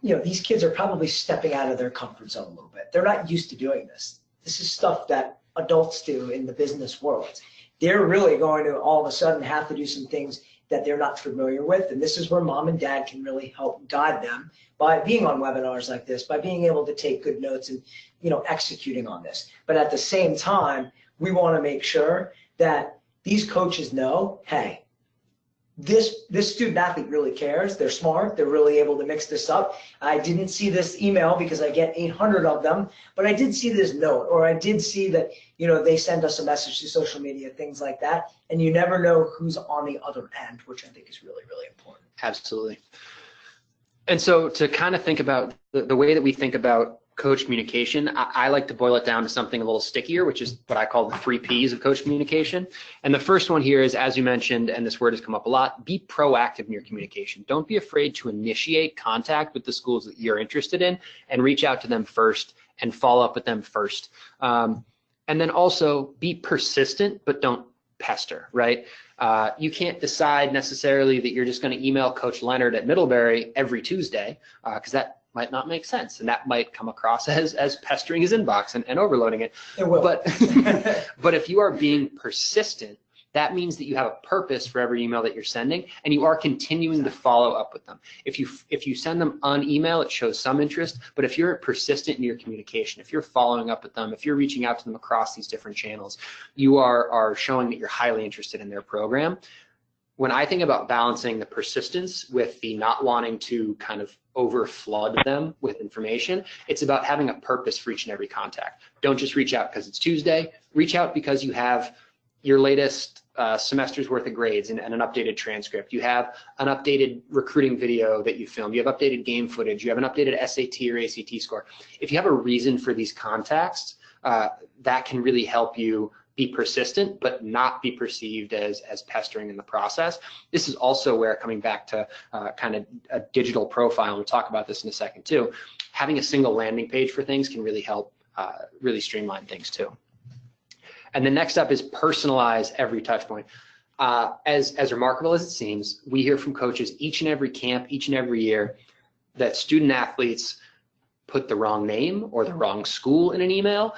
these kids are probably stepping out of their comfort zone a little bit. They're not used to doing this. This is stuff that adults do in the business world. They're really going to all of a sudden have to do some things that they're not familiar with. And this is where mom and dad can really help guide them by being on webinars like this, by being able to take good notes and, executing on this. But at the same time, we want to make sure that these coaches know, hey, this student athlete really cares. They're smart. They're really able to mix this up. I didn't see this email because I get 800 of them, but I did see this note, or I did see that, they send us a message to social media, things like that. And you never know who's on the other end, which I think is really, really important. Absolutely. And so to kind of think about the way that we think about coach communication, I like to boil it down to something a little stickier, which is what I call the 3 Ps of coach communication. And the first one here is, as you mentioned, and this word has come up a lot, be proactive in your communication. Don't be afraid to initiate contact with the schools that you're interested in and reach out to them first and follow up with them first. And then also be persistent, but don't pester, right? You can't decide necessarily that you're just going to email Coach Leonard at Middlebury every Tuesday, because that might not make sense, and that might come across as pestering his inbox and overloading it. It will. But if you are being persistent, that means that you have a purpose for every email that you're sending, and you are continuing to follow up with them. If you send them an email, it shows some interest, but if you're persistent in your communication, if you're following up with them, if you're reaching out to them across these different channels, you are showing that you're highly interested in their program. When I think about balancing the persistence with the not wanting to kind of over flood them with information, it's about having a purpose for each and every contact. Don't just reach out because it's Tuesday. Reach out because you have your latest semester's worth of grades and an updated transcript. You have an updated recruiting video that you filmed. You have updated game footage. You have an updated SAT or ACT score. If you have a reason for these contacts, that can really help you be persistent, but not be perceived as pestering in the process. This is also where, coming back to kind of a digital profile, and we'll talk about this in a second too, having a single landing page for things can really help really streamline things too. And the next up is personalize every touch point. As remarkable as it seems, we hear from coaches each and every camp, each and every year, that student athletes put the wrong name or the wrong school in an email.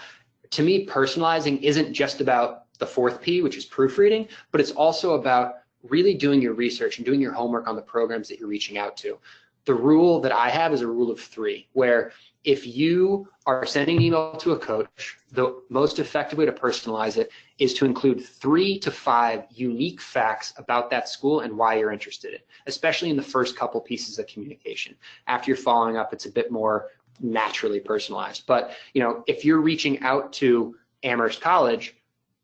To me, personalizing isn't just about the 4th P, which is proofreading, but it's also about really doing your research and doing your homework on the programs that you're reaching out to. The rule that I have is a rule of 3, where if you are sending an email to a coach, the most effective way to personalize it is to include 3 to 5 unique facts about that school and why you're interested in, especially in the first couple pieces of communication. After you're following up, it's a bit more naturally personalized. But if you're reaching out to Amherst College,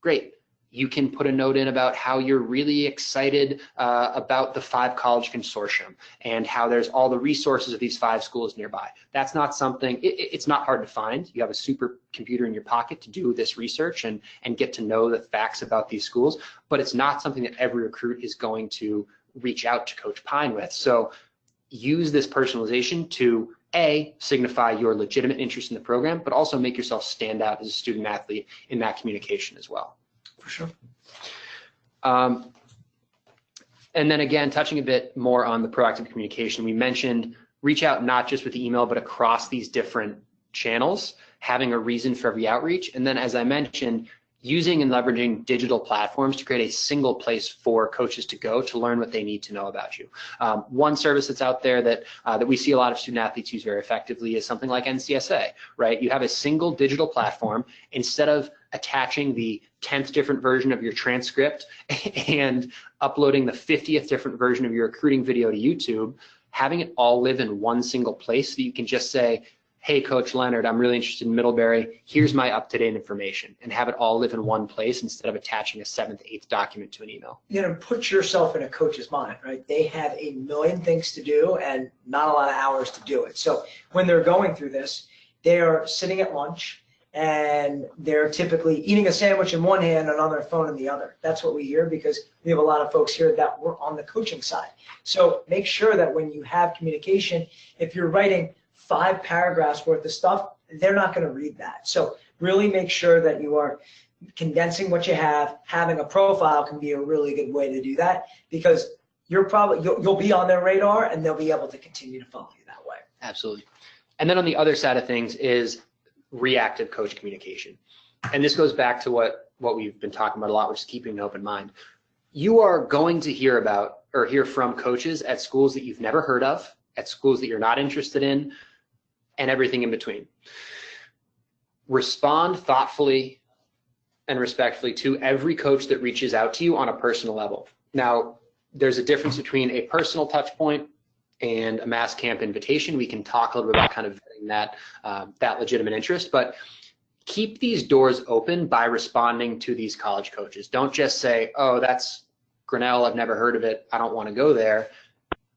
great. You can put a note in about how you're really excited about the 5 college consortium and how there's all the resources of these 5 schools nearby. That's not something, it's not hard to find. You have a supercomputer in your pocket to do this research and get to know the facts about these schools, but it's not something that every recruit is going to reach out to Coach Pine with. So use this personalization to signify your legitimate interest in the program, but also make yourself stand out as a student athlete in that communication as well. For sure. And then again, touching a bit more on the proactive communication, we mentioned reach out not just with the email, but across these different channels, having a reason for every outreach. And then, as I mentioned, using and leveraging digital platforms to create a single place for coaches to go to learn what they need to know about you. One service that's out there that we see a lot of student athletes use very effectively is something like NCSA, right? You have a single digital platform. Instead of attaching the 10th different version of your transcript and uploading the 50th different version of your recruiting video to YouTube, having it all live in one single place so you can just say, hey, Coach Leonard, I'm really interested in Middlebury. Here's my up-to-date information, and have it all live in one place instead of attaching a 7th, 8th document to an email. Put yourself in a coach's mind, right? They have a million things to do and not a lot of hours to do it. So when they're going through this, they are sitting at lunch and they're typically eating a sandwich in one hand and on their phone in the other. That's what we hear, because we have a lot of folks here that work on the coaching side. So make sure that when you have communication, if you're writing 5 paragraphs worth of stuff, they're not going to read that. So really make sure that you are condensing what you have. Having a profile can be a really good way to do that, because you'll be on their radar and they'll be able to continue to follow you that way. Absolutely. And then on the other side of things is reactive coach communication. And this goes back to what we've been talking about a lot, which is keeping an open mind. You are going to hear about or hear from coaches at schools that you've never heard of, at schools that you're not interested in, and everything in between. Respond thoughtfully and respectfully to every coach that reaches out to you on a personal level. Now, there's a difference between a personal touch point and a mass camp invitation. We can talk a little bit about kind of vetting that legitimate interest, but keep these doors open by responding to these college coaches. Don't just say, oh, that's Grinnell, I've never heard of it, I don't want to go there.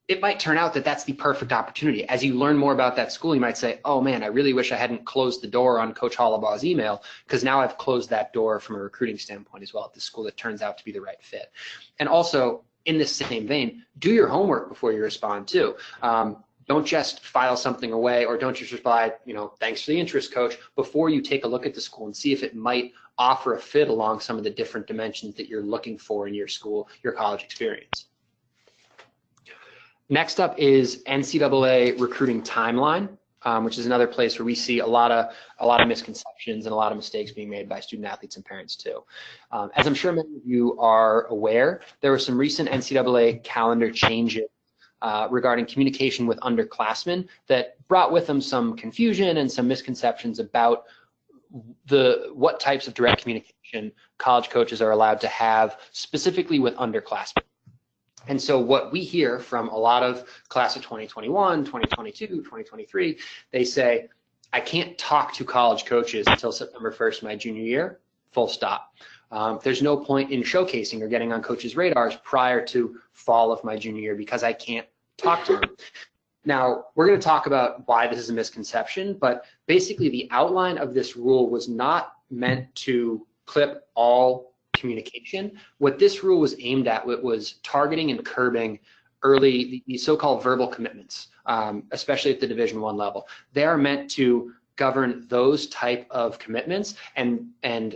It might turn out that that's the perfect opportunity. As you learn more about that school, you might say, oh man, I really wish I hadn't closed the door on Coach Hollabaw's email, because now I've closed that door from a recruiting standpoint as well at the school that turns out to be the right fit. And also, in this same vein, do your homework before you respond too. Don't just file something away, or don't just reply, thanks for the interest, coach, before you take a look at the school and see if it might offer a fit along some of the different dimensions that you're looking for in your school, your college experience. Next up is NCAA recruiting timeline, which is another place where we see a lot of misconceptions and a lot of mistakes being made by student athletes and parents too. As I'm sure many of you are aware, there were some recent NCAA calendar changes regarding communication with underclassmen that brought with them some confusion and some misconceptions about what types of direct communication college coaches are allowed to have specifically with underclassmen. And so what we hear from a lot of class of 2021, 2022, 2023, they say, I can't talk to college coaches until September 1st, my junior year, full stop. There's no point in showcasing or getting on coaches' radars prior to fall of my junior year because I can't talk to them. Now, we're going to talk about why this is a misconception, but basically the outline of this rule was not meant to clip all communication. What this rule was aimed at was targeting and curbing early, the so-called verbal commitments, especially at the Division I level. They are meant to govern those type of commitments and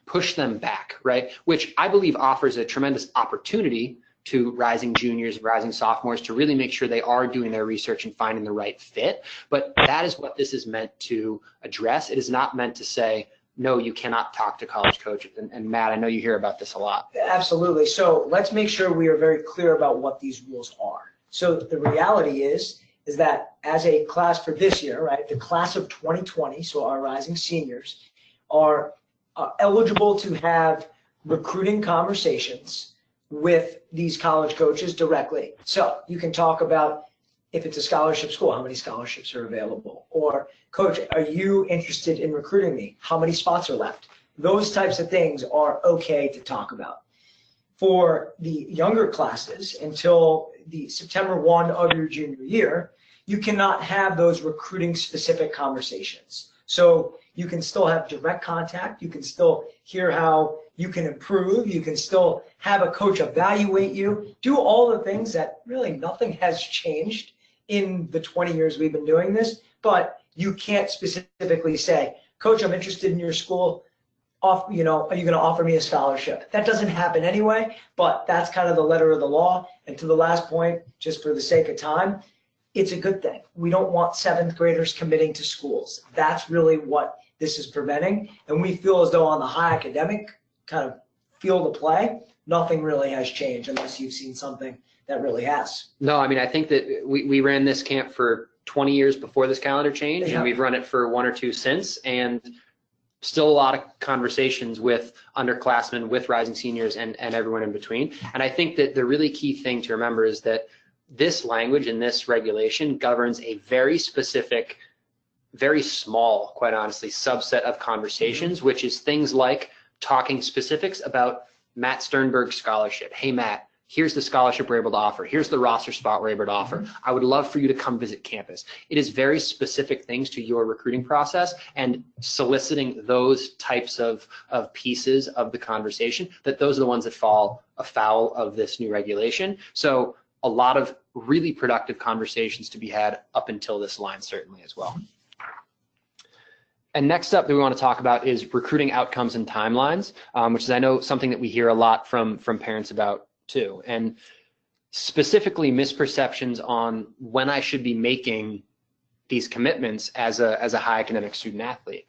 push them back, right? Which I believe offers a tremendous opportunity to rising juniors, rising sophomores to really make sure they are doing their research and finding the right fit. But that is what this is meant to address. It is not meant to say, no, you cannot talk to college coaches. And Matt, I know you hear about this a lot. Absolutely. So let's make sure we are very clear about what these rules are. So the reality is that as a class for this year, right, the class of 2020, so our rising seniors, are eligible to have recruiting conversations with these college coaches directly. So you can talk about, if it's a scholarship school, how many scholarships are available? Or, coach, are you interested in recruiting me? How many spots are left? Those types of things are okay to talk about. For the younger classes, until the September 1 of your junior year, you cannot have those recruiting specific conversations. So you can still have direct contact. You can still hear how you can improve. You can still have a coach evaluate you. Do all the things that really nothing has changed in the 20 years we've been doing this, but you can't specifically say, coach, I'm interested in your school. Are you going to offer me a scholarship? That doesn't happen anyway, but that's kind of the letter of the law. And to the last point, just for the sake of time, it's a good thing. We don't want 7th graders committing to schools. That's really what this is preventing. And we feel as though on the high academic kind of field of play, nothing really has changed unless you've seen something that really has. No, I mean, I think that we ran this camp for 20 years before this calendar change, and we've run it for 1 or 2 since, and still a lot of conversations with underclassmen, with rising seniors, and everyone in between. And I think that the really key thing to remember is that this language and this regulation governs a very specific, very small, quite honestly, subset of conversations, which is things like talking specifics about Matt Sternberg's scholarship. Hey, Matt, Here's the scholarship we're able to offer. Here's the roster spot we're able to offer. I would love for you to come visit campus. It is very specific things to your recruiting process, and soliciting those types of pieces of the conversation, that those are the ones that fall afoul of this new regulation. So a lot of really productive conversations to be had up until this line, certainly as well. And next up that we want to talk about is recruiting outcomes and timelines, which is, I know, something that we hear a lot from parents about too, and specifically misperceptions on when I should be making these commitments as a high academic student athlete.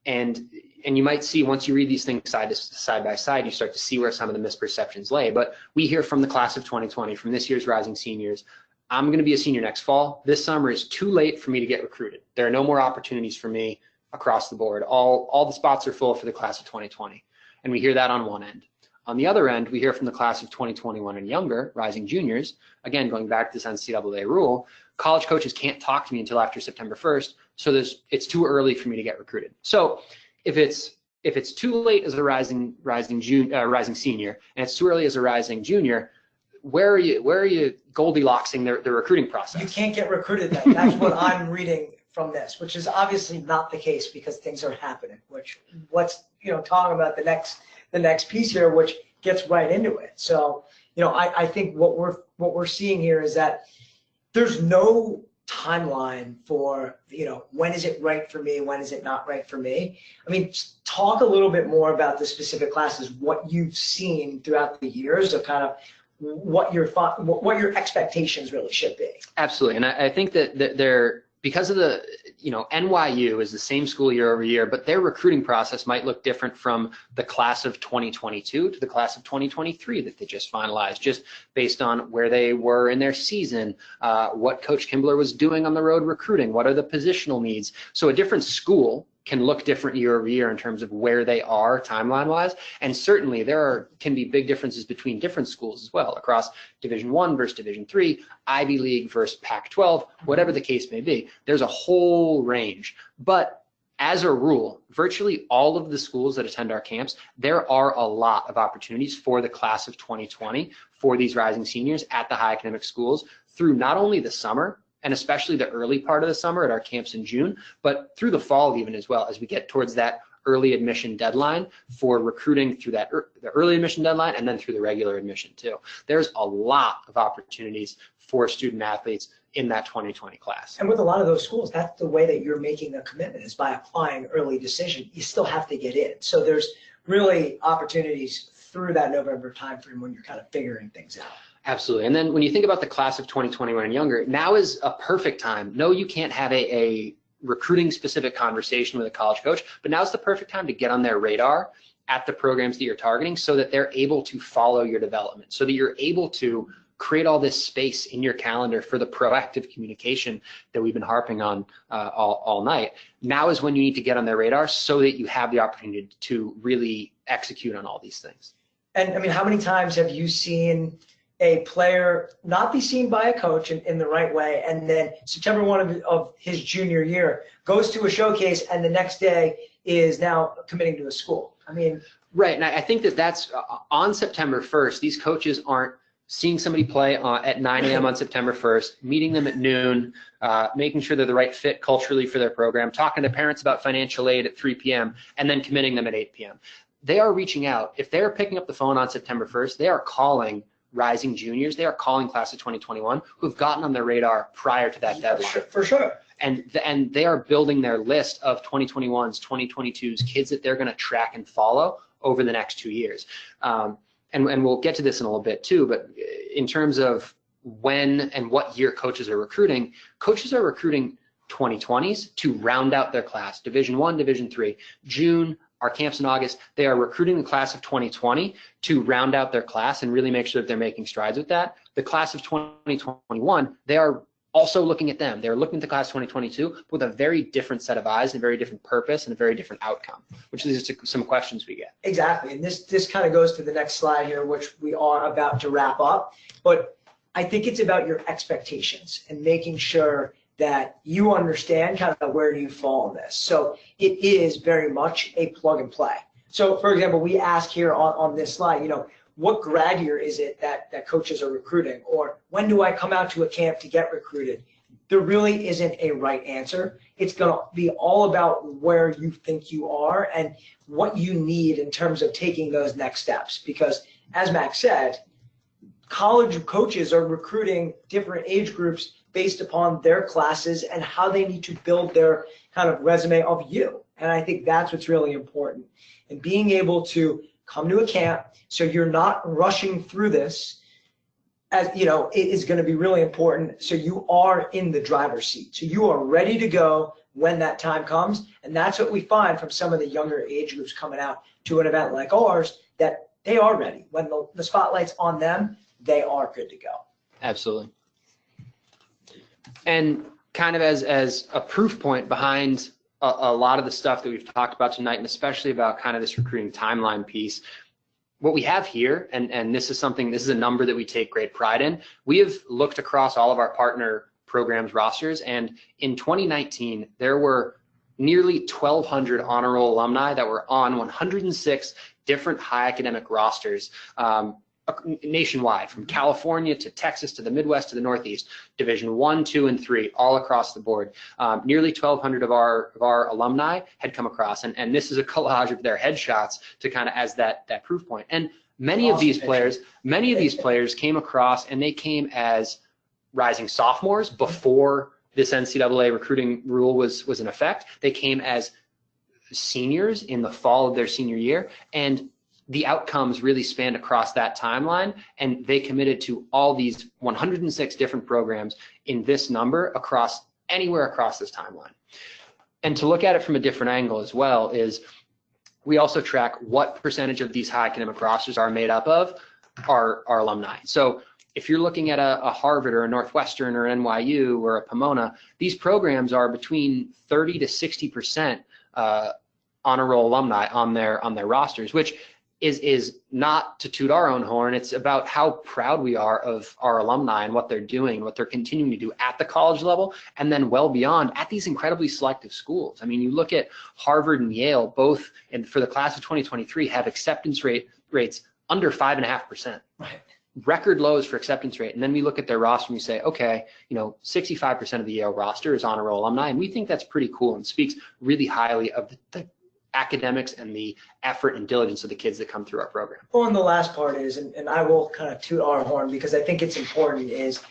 And you might see, once you read these things side by side, you start to see where some of the misperceptions lay. But we hear from the class of 2020, from this year's rising seniors, I'm going to be a senior next fall. This summer is too late for me to get recruited. There are no more opportunities for me across the board. All the spots are full for the class of 2020. And we hear that on one end. On the other end, we hear from the class of 2021 and younger, rising juniors, again, going back to this NCAA rule, college coaches can't talk to me until after September 1st, so it's too early for me to get recruited. So if it's too late as a rising senior, and it's too early as a rising junior, where are you Goldilocksing the recruiting process? You can't get recruited then. That's what I'm reading from this, which is obviously not the case, because things are happening, let's talk about the next piece here, which gets right into it. So, I think what we're seeing here is that there's no timeline for, when is it right for me, when is it not right for me. I mean, talk a little bit more about the specific classes, what you've seen throughout the years of kind of what your expectations really should be. Absolutely, and I think that they're, because of the, NYU is the same school year over year, but their recruiting process might look different from the class of 2022 to the class of 2023 that they just finalized, just based on where they were in their season, what Coach Kimbler was doing on the road recruiting, what are the positional needs. So a different school can look different year over year in terms of where they are timeline-wise, and certainly can be big differences between different schools as well, across Division I versus Division III, Ivy League versus Pac-12, whatever the case may be. There's a whole range, but as a rule, virtually all of the schools that attend our camps, there are a lot of opportunities for the class of 2020 for these rising seniors at the high academic schools through not only the summer, and especially the early part of the summer at our camps in June, but through the fall even as well, as we get towards that early admission deadline for recruiting through the early admission deadline, and then through the regular admission too. There's a lot of opportunities for student athletes in that 2020 class. And with a lot of those schools, that's the way that you're making a commitment, is by applying early decision. You still have to get in. So there's really opportunities through that November timeframe when you're kind of figuring things out. Absolutely. And then when you think about the class of 2021 and younger, now is a perfect time. No, you can't have a recruiting specific conversation with a college coach, but now's the perfect time to get on their radar at the programs that you're targeting, so that they're able to follow your development, so that you're able to create all this space in your calendar for the proactive communication that we've been harping on all night. Now is when you need to get on their radar so that you have the opportunity to really execute on all these things. And I mean, how many times have you seen a player not be seen by a coach in the right way, and then September 1 of his junior year goes to a showcase, and the next day is now committing to a school? I mean, right. And I think that's on September 1st. These coaches aren't seeing somebody play at 9 a.m. on September 1st, meeting them at noon, making sure they're the right fit culturally for their program, talking to parents about financial aid at 3 p.m., and then committing them at 8 p.m. They are reaching out. If they're picking up the phone on September 1st, they are calling rising juniors. They are calling class of 2021 who've gotten on their radar prior to that deadline. For sure. And they are building their list of 2021s, 2022s, kids that they're going to track and follow over the next 2 years. And we'll get to this in a little bit too, but in terms of when and what year coaches are recruiting 2020s to round out their class. Division I, Division III, June, our camps in August, they are recruiting the class of 2020 to round out their class and really make sure that they're making strides with that. The class of 2021, they are also looking at them. They're looking at the class 2022 with a very different set of eyes and a very different purpose and a very different outcome, which is just some questions we get. Exactly, and this kind of goes to the next slide here, which we are about to wrap up. But I think it's about your expectations and making sure that you understand kind of where do you fall in this. So it is very much a plug and play. So for example, we ask here on this slide, what grad year is it that coaches are recruiting, or when do I come out to a camp to get recruited? There really isn't a right answer. It's going to be all about where you think you are and what you need in terms of taking those next steps. Because as Max said, college coaches are recruiting different age groups based upon their classes and how they need to build their kind of resume of you. And I think that's what's really important. And being able to come to a camp so you're not rushing through this, as you know, it is going to be really important. So you are in the driver's seat. So you are ready to go when that time comes. And that's what we find from some of the younger age groups coming out to an event like ours, that they are ready. When the spotlight's on them, they are good to go. Absolutely. And kind of as a proof point behind a lot of the stuff that we've talked about tonight, and especially about kind of this recruiting timeline piece, what we have here, and this is a number that we take great pride in. We have looked across all of our partner programs rosters, and in 2019, there were nearly 1,200 honor roll alumni that were on 106 different high academic rosters nationwide, from California to Texas to the Midwest to the Northeast, Division 1, 2, and 3, all across the board. Nearly 1,200 of our alumni had come across, and this is a collage of their headshots to kind of as that proof point. And many of these players came across, and they came as rising sophomores before this NCAA recruiting rule was in effect. They came as seniors in the fall of their senior year, and the outcomes really spanned across that timeline, and they committed to all these 106 different programs in this number anywhere across this timeline. And to look at it from a different angle as well is we also track what percentage of these high academic rosters are made up of our alumni. So if you're looking at a Harvard or a Northwestern or an NYU or a Pomona, these programs are between 30 to 60% honor roll alumni on their rosters, which is not to toot our own horn. It's about how proud we are of our alumni and what they're doing, what they're continuing to do at the college level, and then well beyond at these incredibly selective schools. I mean, you look at Harvard and Yale, both for the class of 2023, have acceptance rates under 5.5%. Right. Record lows for acceptance rate. And then we look at their roster and we say, okay, 65% of the Yale roster is honor roll alumni, and we think that's pretty cool and speaks really highly of the academics and the effort and diligence of the kids that come through our program. Well, and the last part is, and I will kind of toot our horn because I think it's important, is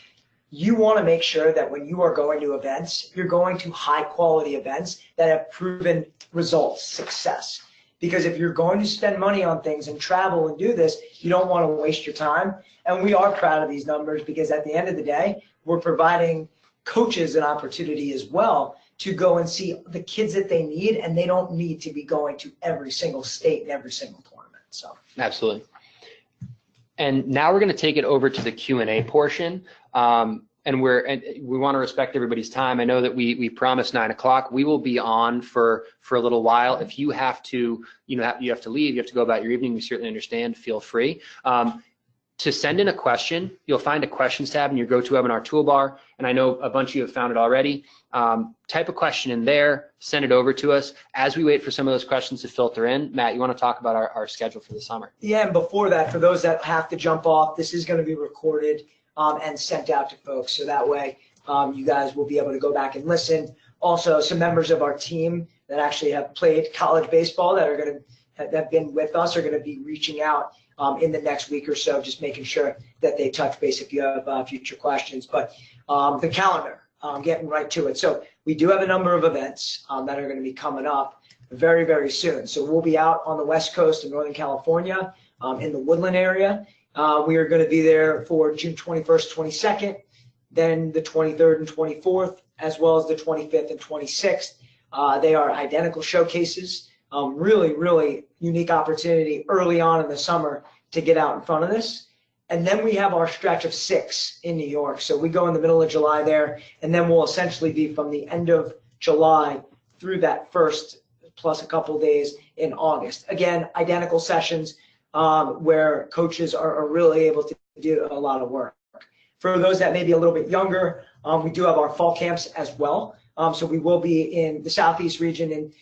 you want to make sure that when you are going to events, you're going to high quality events that have proven results, success. Because if you're going to spend money on things and travel and do this, you don't want to waste your time. And we are proud of these numbers because at the end of the day, we're providing coaches an opportunity as well to go and see the kids that they need, and they don't need to be going to every single state and every single tournament. So absolutely. And now we're going to take it over to the Q&A portion. And we want to respect everybody's time. I know that we promised 9 o'clock. We will be on for a little while. If you have to, you have to leave, you have to go about your evening, we certainly understand. Feel free. To send in a question, you'll find a questions tab in your GoToWebinar toolbar, and I know a bunch of you have found it already. Type a question in there, send it over to us. As we wait for some of those questions to filter in, Matt, you want to talk about our schedule for the summer? Yeah, and before that, for those that have to jump off, this is going to be recorded and sent out to folks, so that way you guys will be able to go back and listen. Also, some members of our team that actually have played college baseball that have been with us are going to be reaching out in the next week or so, just making sure that they touch base if you have future questions. But the calendar, getting right to it. So we do have a number of events that are going to be coming up very, very soon. So we'll be out on the West Coast of Northern California in the Woodland area. We are going to be there for June 21st, 22nd, then the 23rd and 24th, as well as the 25th and 26th. They are identical showcases. Really, really unique opportunity early on in the summer to get out in front of this. And then we have our stretch of 6 in New York. So we go in the middle of July there, and then we'll essentially be from the end of July through that first plus a couple days in August. Again, identical sessions where coaches are really able to do a lot of work. For those that may be a little bit younger, we do have our fall camps as well. So we will be in the Southeast region in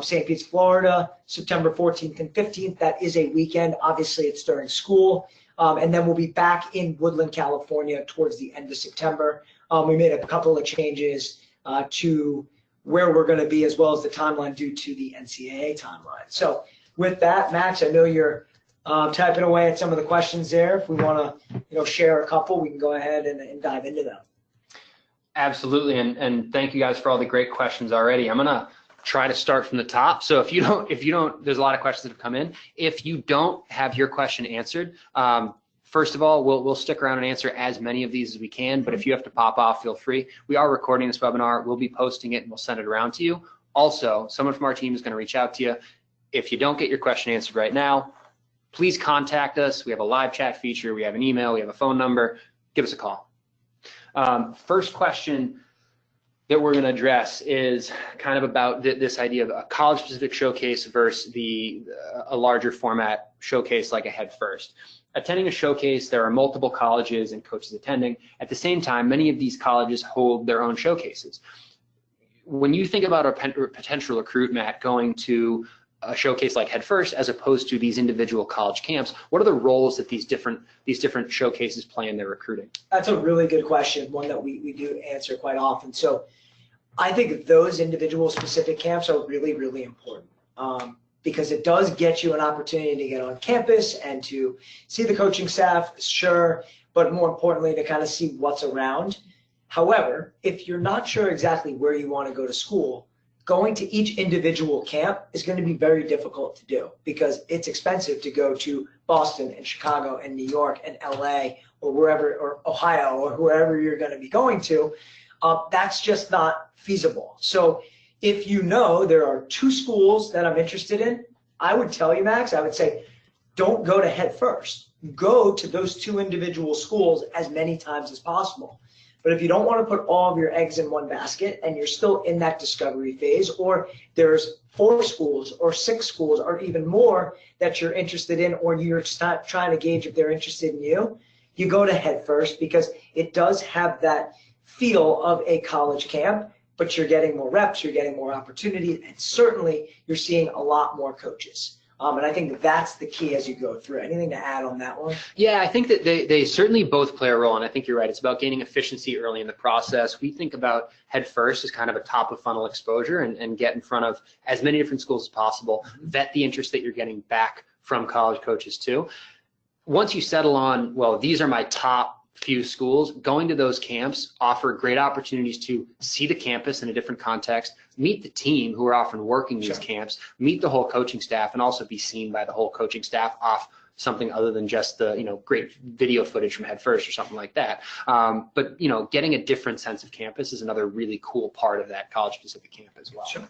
St. Pete, Florida, September 14th and 15th. That is a weekend. Obviously, it's during school. And then we'll be back in Woodland, California towards the end of September. We made a couple of changes to where we're going to be, as well as the timeline due to the NCAA timeline. So with that, Max, I know you're typing away at some of the questions there. If we want to share a couple, we can go ahead and dive into them. Absolutely, and thank you guys for all the great questions already. I'm gonna try to start from the top. So if you don't, there's a lot of questions that have come in. If you don't have your question answered, first of all, we'll stick around and answer as many of these as we can, but if you have to pop off, feel free. We are recording this webinar. We'll be posting it and we'll send it around to you. Also, someone from our team is gonna reach out to you. If you don't get your question answered right now, please contact us. We have a live chat feature. We have an email. We have a phone number. Give us a call. First question that we're going to address is kind of about this idea of a college-specific showcase versus a larger format showcase like a Headfirst. Attending a showcase, there are multiple colleges and coaches attending. At the same time, many of these colleges hold their own showcases. When you think about a potential recruit, Matt, going to a showcase like Headfirst as opposed to these individual college camps, what are the roles that these different showcases play in their recruiting? That's a really good question, one that we do answer quite often. So I think those individual specific camps are really, really important because it does get you an opportunity to get on campus and to see the coaching staff, sure, but more importantly, to kind of see what's around. However, if you're not sure exactly where you want to go to school, going to each individual camp is going to be very difficult to do because it's expensive to go to Boston and Chicago and New York and LA or wherever, or Ohio or wherever you're going to be going to. That's just not feasible. So if you know there are 2 schools that I'm interested in, I would tell you, Max, I would say, don't go to Headfirst. Go to those 2 individual schools as many times as possible. But if you don't want to put all of your eggs in one basket and you're still in that discovery phase, or there's 4 schools or 6 schools or even more that you're interested in, or you're just not trying to gauge if they're interested in you, you go to Headfirst because it does have that feel of a college camp, but you're getting more reps, you're getting more opportunities, and certainly you're seeing a lot more coaches. And I think that's the key as you go through. Anything to add on that one? Yeah, I think that they certainly both play a role, and I think you're right. It's about gaining efficiency early in the process. We think about Headfirst as kind of a top of funnel exposure and get in front of as many different schools as possible, vet the interest that you're getting back from college coaches too. Once you settle on, well, these are my top few schools, going to those camps offer great opportunities to see the campus in a different context, meet the team who are often working these camps, meet the whole coaching staff, and also be seen by the whole coaching staff off something other than just the great video footage from Headfirst or something like that. But getting a different sense of campus is another really cool part of that college-specific camp as well. Sure.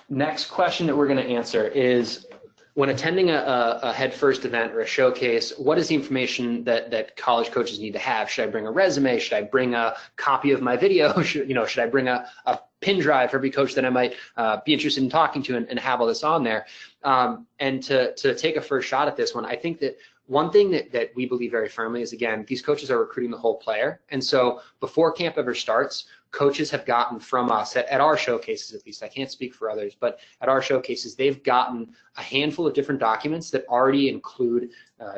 Next question that we're going to answer is, when attending a Headfirst event or a showcase, what is the information that college coaches need to have? Should I bring a resume? Should I bring a copy of my video? Should I bring a pin drive for every coach that I might be interested in talking to and have all this on there? And to take a first shot at this one, I think that one thing that we believe very firmly is, again, these coaches are recruiting the whole player. And so before camp ever starts, coaches have gotten from us, at our showcases at least, I can't speak for others, but at our showcases, they've gotten a handful of different documents that already include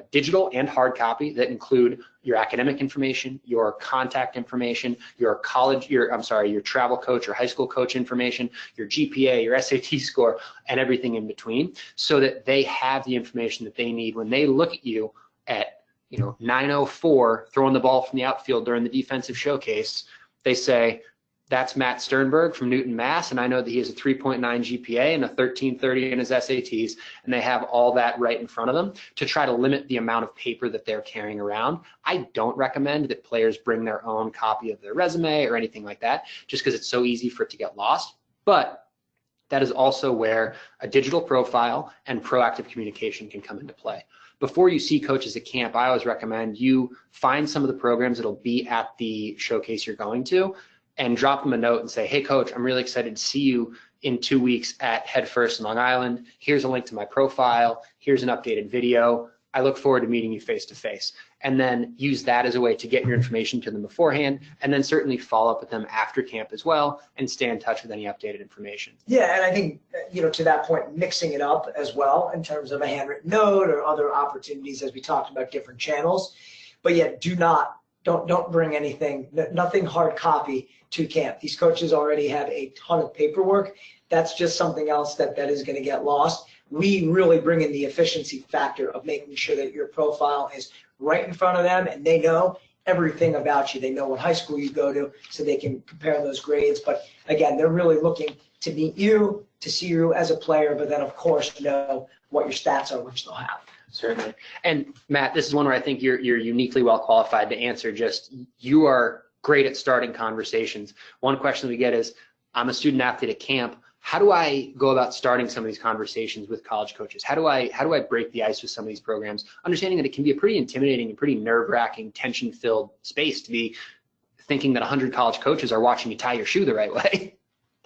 digital and hard copy, that include your academic information, your contact information, your travel coach or high school coach information, your GPA, your SAT score, and everything in between, so that they have the information that they need when they look at you at 9:04 throwing the ball from the outfield during the defensive showcase. They say, that's Matt Sternberg from Newton, Mass, and I know that he has a 3.9 GPA and a 1330 in his SATs, and they have all that right in front of them to try to limit the amount of paper that they're carrying around. I don't recommend that players bring their own copy of their resume or anything like that, just because it's so easy for it to get lost. But that is also where a digital profile and proactive communication can come into play. Before you see coaches at camp, I always recommend you find some of the programs that'll be at the showcase you're going to and drop them a note and say, hey coach, I'm really excited to see you in 2 weeks at Headfirst in Long Island. Here's a link to my profile. Here's an updated video. I look forward to meeting you face to face. And then use that as a way to get your information to them beforehand, and then certainly follow up with them after camp as well, and stay in touch with any updated information. Yeah, and I think, to that point, mixing it up as well in terms of a handwritten note or other opportunities, as we talked about, different channels. But yet, don't bring nothing hard copy to camp. These coaches already have a ton of paperwork. That's just something else that is going to get lost. We really bring in the efficiency factor of making sure that your profile is right in front of them and they know everything about you. They know what high school you go to, so they can compare those grades. But again, they're really looking to meet you, to see you as a player, but then of course know what your stats are, which they'll have. Certainly. And Matt, this is one where I think you're uniquely well qualified to answer. Just, you are great at starting conversations. One question we get is, I'm a student athlete at camp. How do I go about starting some of these conversations with college coaches? How do I break the ice with some of these programs? Understanding that it can be a pretty intimidating and pretty nerve-wracking, tension-filled space to be thinking that 100 college coaches are watching you tie your shoe the right way.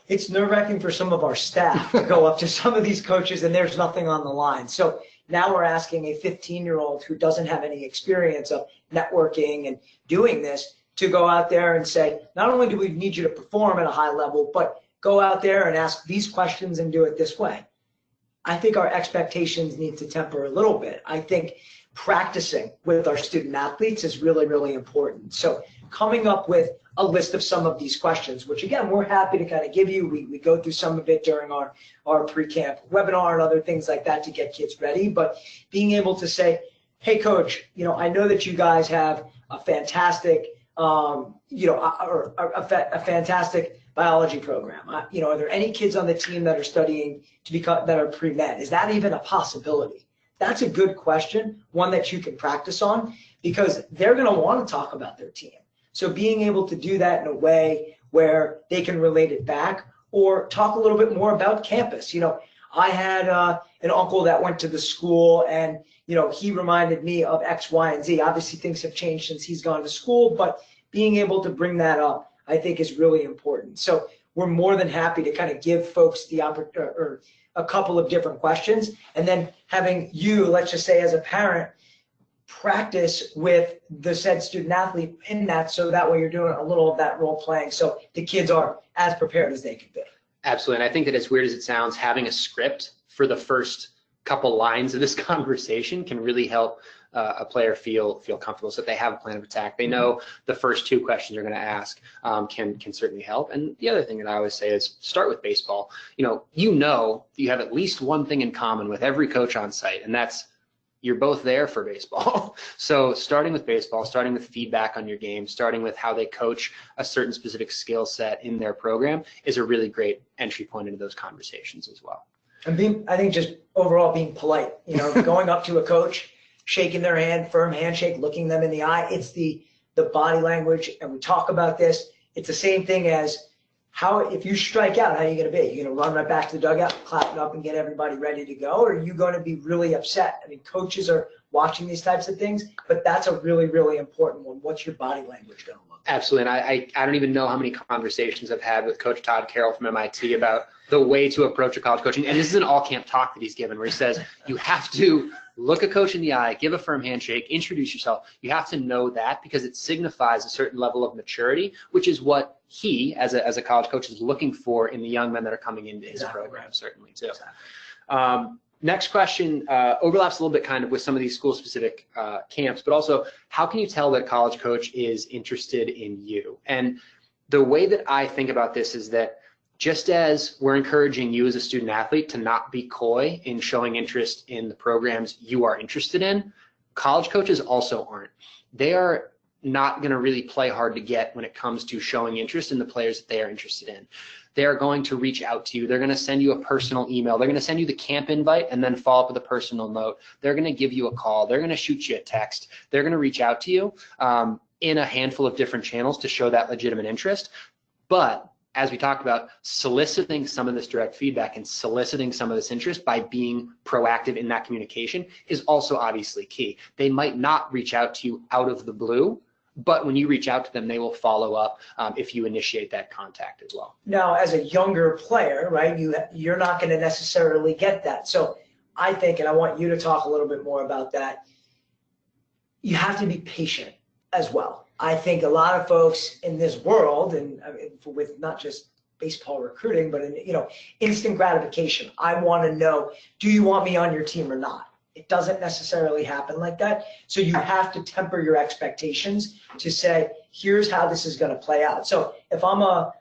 It's nerve-wracking for some of our staff to go up to some of these coaches and there's nothing on the line. So now we're asking a 15-year-old who doesn't have any experience of networking and doing this to go out there and say, not only do we need you to perform at a high level, but go out there and ask these questions and do it this way. I think our expectations need to temper a little bit. I think practicing with our student athletes is really, really important. So coming up with a list of some of these questions, which again, we're happy to kind of give you. We go through some of it during our pre-camp webinar and other things like that to get kids ready. But being able to say, hey, coach, I know that you guys have a fantastic, a fantastic biology program. Are there any kids on the team that are studying that are pre-med? Is that even a possibility? That's a good question, one that you can practice on, because they're going to want to talk about their team. So being able to do that in a way where they can relate it back, or talk a little bit more about campus. I had an uncle that went to the school, and he reminded me of X, Y, and Z. Obviously, things have changed since he's gone to school, but being able to bring that up, I think, is really important. So we're more than happy to kind of give folks the opportunity, or a couple of different questions, and then having you, let's just say as a parent, practice with the said student athlete in that, so that way you're doing a little of that role playing, so the kids are as prepared as they can be. Absolutely. And I think that, as weird as it sounds, having a script for the first couple lines of this conversation can really help a player feel comfortable, so that they have a plan of attack. They know the first two questions they're going to ask can certainly help. And the other thing that I always say is start with baseball. You have at least one thing in common with every coach on site, and that's you're both there for baseball. So starting with baseball, starting with feedback on your game, starting with how they coach a certain specific skill set in their program is a really great entry point into those conversations as well. And I think just overall being polite, going up to a coach, shaking their hand, firm handshake, looking them in the eye. It's the body language, and we talk about this. It's the same thing as if you strike out, how are you going to be? You're going to run right back to the dugout, clap it up, and get everybody ready to go? Or are you going to be really upset? I mean, coaches are watching these types of things, but that's a really, really important one. What's your body language going to look like? Absolutely. And I don't even know how many conversations I've had with Coach Todd Carroll from MIT about the way to approach a college coaching. And this is an all-camp talk that he's given, where he says you have to look a coach in the eye, give a firm handshake, introduce yourself. You have to know that, because it signifies a certain level of maturity, which is what he, as a college coach, is looking for in the young men that are coming into his program, certainly too. Next question overlaps a little bit kind of with some of these school-specific camps, but also, how can you tell that a college coach is interested in you? And the way that I think about this is that, just as we're encouraging you as a student athlete to not be coy in showing interest in the programs you are interested in, college coaches also aren't. They are not going to really play hard to get when it comes to showing interest in the players that they are interested in. They are going to reach out to you. They're going to send you a personal email. They're going to send you the camp invite and then follow up with a personal note. They're going to give you a call. They're going to shoot you a text. They're going to reach out to you in a handful of different channels to show that legitimate interest. But as we talked about, soliciting some of this direct feedback and soliciting some of this interest by being proactive in that communication is also obviously key. They might not reach out to you out of the blue, but when you reach out to them, they will follow up if you initiate that contact as well. Now, as a younger player, right, you're not going to necessarily get that. So I think, and I want you to talk a little bit more about that, you have to be patient as well. I think a lot of folks in this world, and I mean, with not just baseball recruiting, but in, instant gratification. I want to know, do you want me on your team or not? It doesn't necessarily happen like that. So you have to temper your expectations to say, here's how this is going to play out. So if I'm a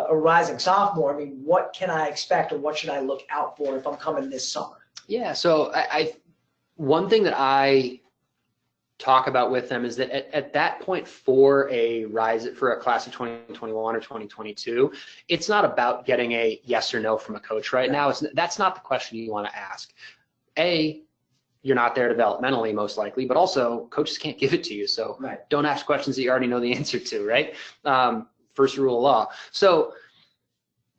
rising sophomore, I mean, what can I expect, or what should I look out for if I'm coming this summer? Yeah. So one thing that I talk about with them is that at that point for a class of 2021 or 2022, it's not about getting a yes or no from a coach right now. That's not the question you want to ask. You're not there developmentally, most likely, but also coaches can't give it to you. So don't ask questions that you already know the answer to, right? First rule of law. So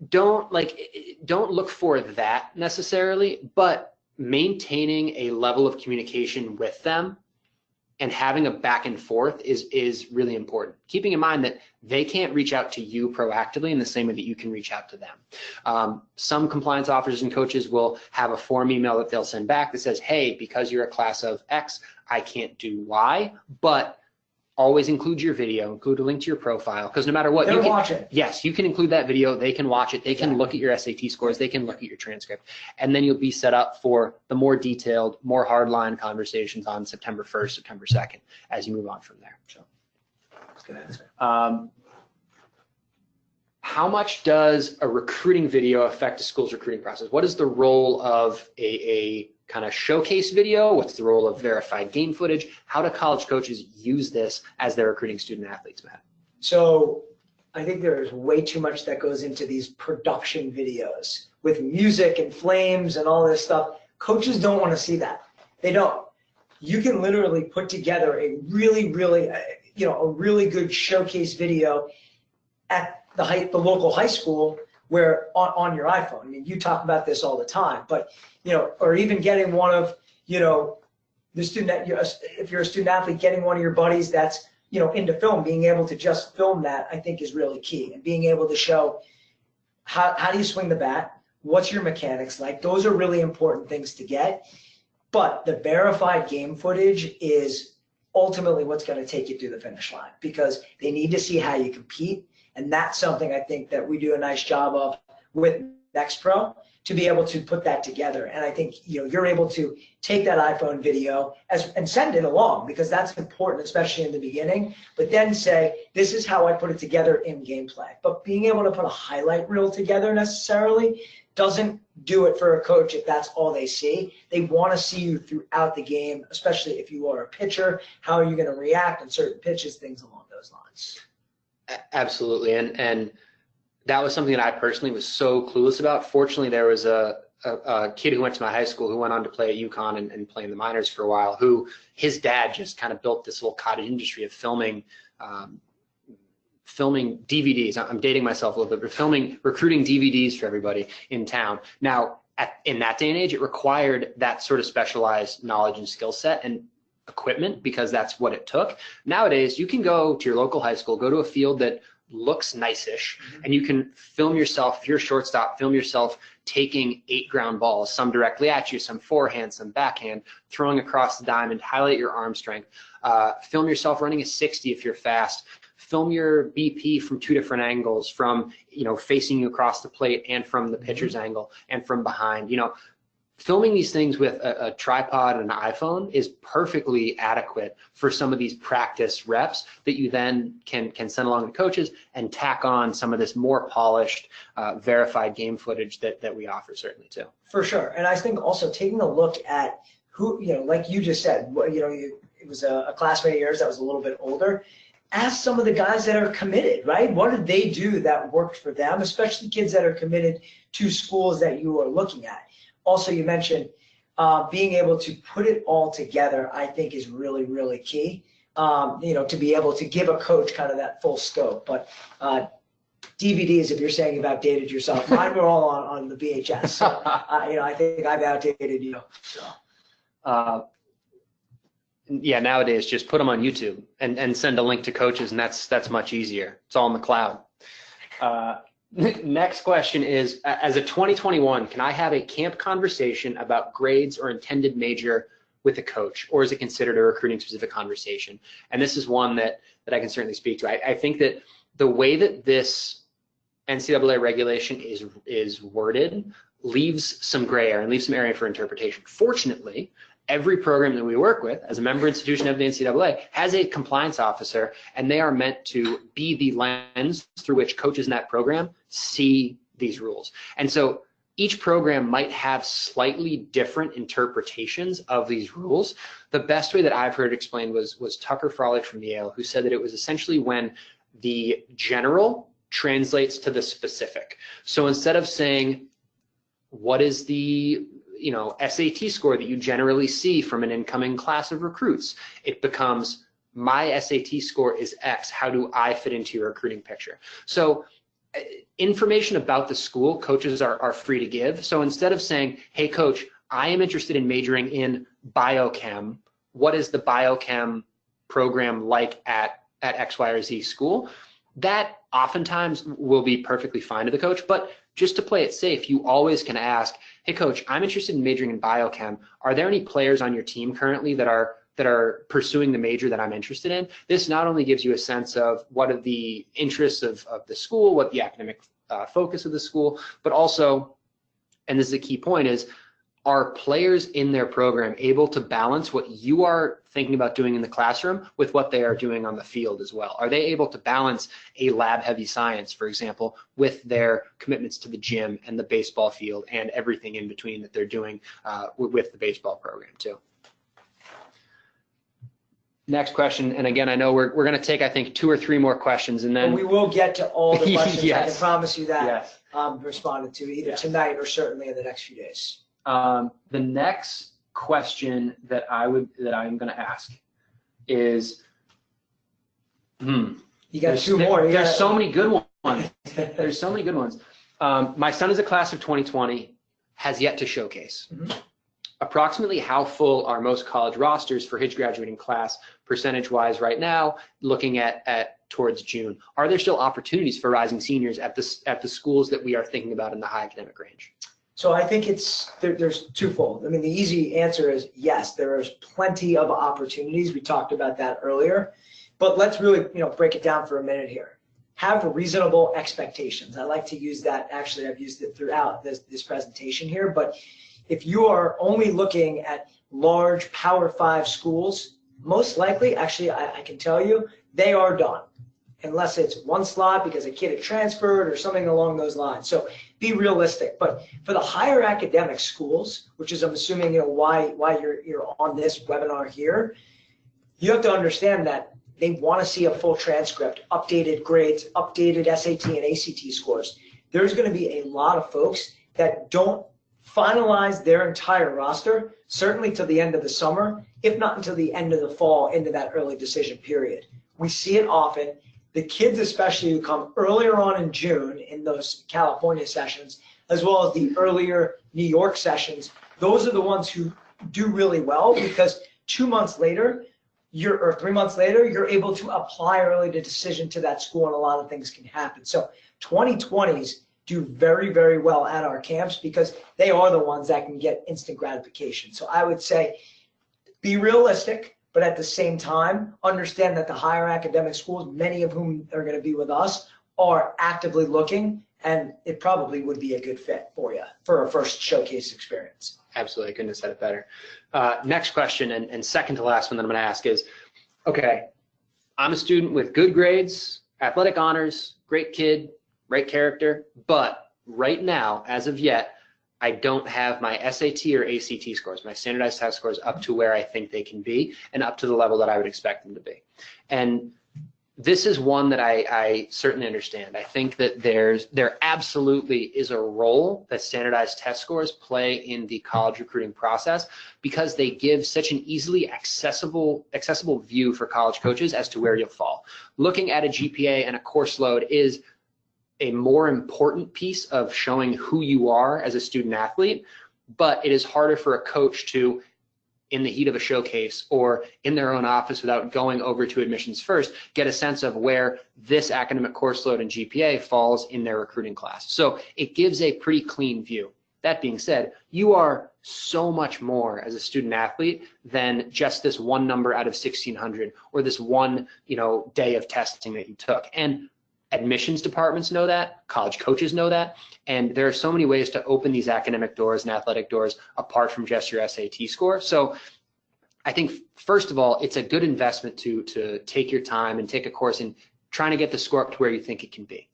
don't look for that necessarily, but maintaining a level of communication with them and having a back and forth is really important. Keeping in mind that they can't reach out to you proactively in the same way that you can reach out to them. Some compliance officers and coaches will have a form email that they'll send back that says, hey, because you're a class of X, I can't do Y, but always include your video, include a link to your profile, because no matter what, they're watching. Yes, you can include that video. They can watch it. They can look at your SAT scores. They can look at your transcript, and then you'll be set up for the more detailed, more hardline conversations on September 1st, September 2nd, as you move on from there. So, that's a good answer. How much does a recruiting video affect a school's recruiting process? What is the role of a kind of showcase video? What's the role of verified game footage? How do college coaches use this as they're recruiting student athletes, Matt? So I think there's way too much that goes into these production videos with music and flames and all this stuff. Coaches don't want to see that. They don't. You can literally put together a really, really, a really good showcase video at the local high school where on your iPhone. I mean, you talk about this all the time, but or even getting one of, the student, if you're a student athlete, getting one of your buddies that's, into film, being able to just film that, I think is really key. And being able to show how do you swing the bat? What's your mechanics like? Those are really important things to get. But the verified game footage is ultimately what's going to take you to the finish line, because they need to see how you compete. And that's something I think that we do a nice job of with NextPro, to be able to put that together. And I think you're able to take that iPhone video and send it along, because that's important, especially in the beginning, but then say, this is how I put it together in gameplay. But being able to put a highlight reel together necessarily doesn't do it for a coach if that's all they see. They want to see you throughout the game, especially if you are a pitcher. How are you going to react on certain pitches, things along those lines. Absolutely. And that was something that I personally was so clueless about. Fortunately, there was a kid who went to my high school who went on to play at UConn and play in the minors for a while, who his dad just kind of built this little cottage industry of filming DVDs. I'm dating myself a little bit, but recruiting DVDs for everybody in town. Now, in that day and age, it required that sort of specialized knowledge and skill set and equipment, because that's what it took. Nowadays, you can go to your local high school, go to a field that looks nice-ish, and you can film yourself, if you're a shortstop, film yourself taking 8 ground balls, some directly at you, some forehand, some backhand, throwing across the diamond, highlight your arm strength, film yourself running a 60 if you're fast, film your BP from 2 different angles, from facing you across the plate and from the pitcher's angle and from behind. Filming these things with a tripod and an iPhone is perfectly adequate for some of these practice reps that you then can send along to coaches and tack on some of this more polished, verified game footage that we offer certainly too. For sure. And I think also taking a look at who, like you just said, it was a classmate of yours that was a little bit older. Ask some of the guys that are committed, right? What did they do that worked for them, especially kids that are committed to schools that you are looking at. Also, you mentioned being able to put it all together, I think is really, really key, to be able to give a coach kind of that full scope. But DVDs, if you're saying about dated yourself, mine were all on the VHS. So, I think I've outdated you. So. Yeah, nowadays, just put them on YouTube and send a link to coaches, and that's much easier. It's all in the cloud. Next question is, as a 2021, can I have a camp conversation about grades or intended major with a coach, or is it considered a recruiting specific conversation? And this is one that I can certainly speak to. I think that the way that this NCAA regulation is worded leaves some gray area and leaves some area for interpretation. Fortunately, every program that we work with as a member institution of the NCAA has a compliance officer, and they are meant to be the lens through which coaches in that program see these rules. And so each program might have slightly different interpretations of these rules. The best way that I've heard explained was Tucker Froelich from Yale, who said that it was essentially when the general translates to the specific. So instead of saying, what is the SAT score that you generally see from an incoming class of recruits, it becomes, my SAT score is X. How do I fit into your recruiting picture? So information about the school, coaches are free to give. So instead of saying, hey coach, I am interested in majoring in biochem, what is the biochem program like at X, Y, or Z school? That oftentimes will be perfectly fine to the coach, but just to play it safe, you always can ask, hey coach, I'm interested in majoring in biochem. Are there any players on your team currently that are pursuing the major that I'm interested in? This not only gives you a sense of what are the interests of the school, what the academic focus of the school, but also, and this is a key point, is are players in their program able to balance what you are thinking about doing in the classroom with what they are doing on the field as well? Are they able to balance a lab-heavy science, for example, with their commitments to the gym and the baseball field and everything in between that they're doing with the baseball program too? Next question, and again, I know we're going to take, I think, 2 or 3 more questions, and then we will get to all the questions. Yes. I can promise you that. Yes. Responded to either tonight or certainly in the next few days. The next question that I'm going to ask is, you got 2 more. There's so many good ones. There's so many good ones. My son is a class of 2020, has yet to showcase. Mm-hmm. Approximately how full are most college rosters for his graduating class percentage-wise right now, looking at towards June? Are there still opportunities for rising seniors at the schools that we are thinking about in the high academic range? So I think there's twofold. I mean, the easy answer is yes, there is plenty of opportunities. We talked about that earlier, but let's really break it down for a minute here. Have reasonable expectations. I like to use that. Actually, I've used it throughout this presentation here, but if you are only looking at large Power 5 schools, most likely, actually, I can tell you, they are done, unless it's one slot because a kid had transferred or something along those lines. So be realistic. But for the higher academic schools, which is, I'm assuming, why you're on this webinar here, you have to understand that they want to see a full transcript, updated grades, updated SAT and ACT scores. There's going to be a lot of folks that don't finalize their entire roster, certainly to the end of the summer, if not until the end of the fall, into that early decision period. We see it often. The kids especially who come earlier on in June in those California sessions, as well as the earlier New York sessions, those are the ones who do really well because 2 months later, or 3 months later, you're able to apply early to decision to that school and a lot of things can happen. So 2020s do very, very well at our camps because they are the ones that can get instant gratification. So I would say be realistic, but at the same time, understand that the higher academic schools, many of whom are going to be with us, are actively looking, and it probably would be a good fit for you for a first showcase experience. Absolutely, I couldn't have said it better. Next question, and second to last one that I'm going to ask is, okay, I'm a student with good grades, athletic honors, great kid, right character, but right now, as of yet, I don't have my SAT or ACT scores, my standardized test scores, up to where I think they can be and up to the level that I would expect them to be. And this is one that I certainly understand. I think that there absolutely is a role that standardized test scores play in the college recruiting process because they give such an easily accessible view for college coaches as to where you'll fall. Looking at a GPA and a course load is a more important piece of showing who you are as a student athlete, but it is harder for a coach to, in the heat of a showcase or in their own office without going over to admissions first, get a sense of where this academic course load and GPA falls in their recruiting class. So it gives a pretty clean view. That being said, you are so much more as a student athlete than just this one number out of 1,600 or this one, day of testing that you took. And admissions departments know that, college coaches know that, and there are so many ways to open these academic doors and athletic doors apart from just your SAT score. So I think, first of all, it's a good investment to take your time and take a course in trying to get the score up to where you think it can be.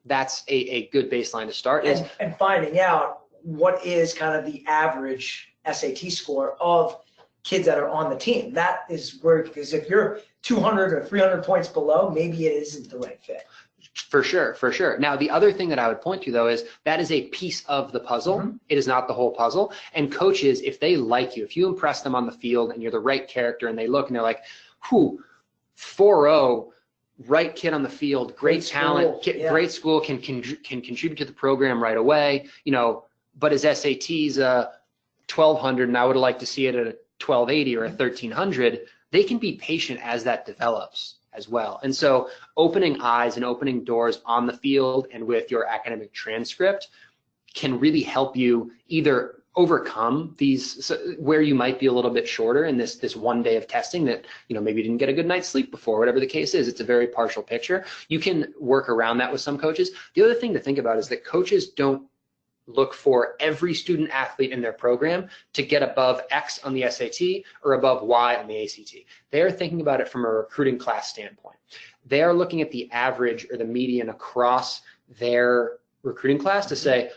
That's a good baseline to start. And finding out what is kind of the average SAT score of kids that are on the team. That is where, because if you're 200 or 300 points below, maybe it isn't the right fit. For sure, for sure. Now, the other thing that I would point to, though, is that is a piece of the puzzle. Mm-hmm. It is not the whole puzzle. And coaches, if they like you, if you impress them on the field and you're the right character and they look and they're like, 4.0, right kid on the field, great talent, yeah. Great school, can contribute to the program right away, but his SAT's 1,200 and I would like to see it at a 1,280 or a 1,300, they can be patient as that develops as well. And so opening eyes and opening doors on the field and with your academic transcript can really help you either overcome these where you might be a little bit shorter in this one day of testing that maybe you didn't get a good night's sleep before, whatever the case is. It's a very partial picture. You can work around that with some coaches. The other thing to think about is that coaches don't look for every student athlete in their program to get above X on the SAT or above Y on the ACT. They are thinking about it from a recruiting class standpoint. They are looking at the average or the median across their recruiting class to say,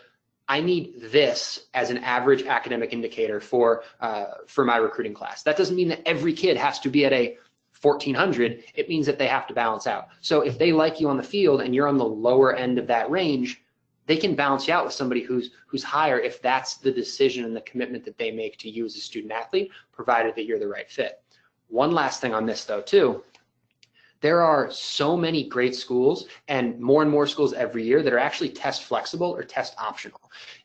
I need this as an average academic indicator for my recruiting class. That doesn't mean that every kid has to be at a 1,400. It means that they have to balance out. So if they like you on the field and you're on the lower end of that range, they can balance you out with somebody who's higher if that's the decision and the commitment that they make to you as a student athlete, provided that you're the right fit. One last thing on this, though, too. There are so many great schools and more schools every year that are actually test flexible or test optional.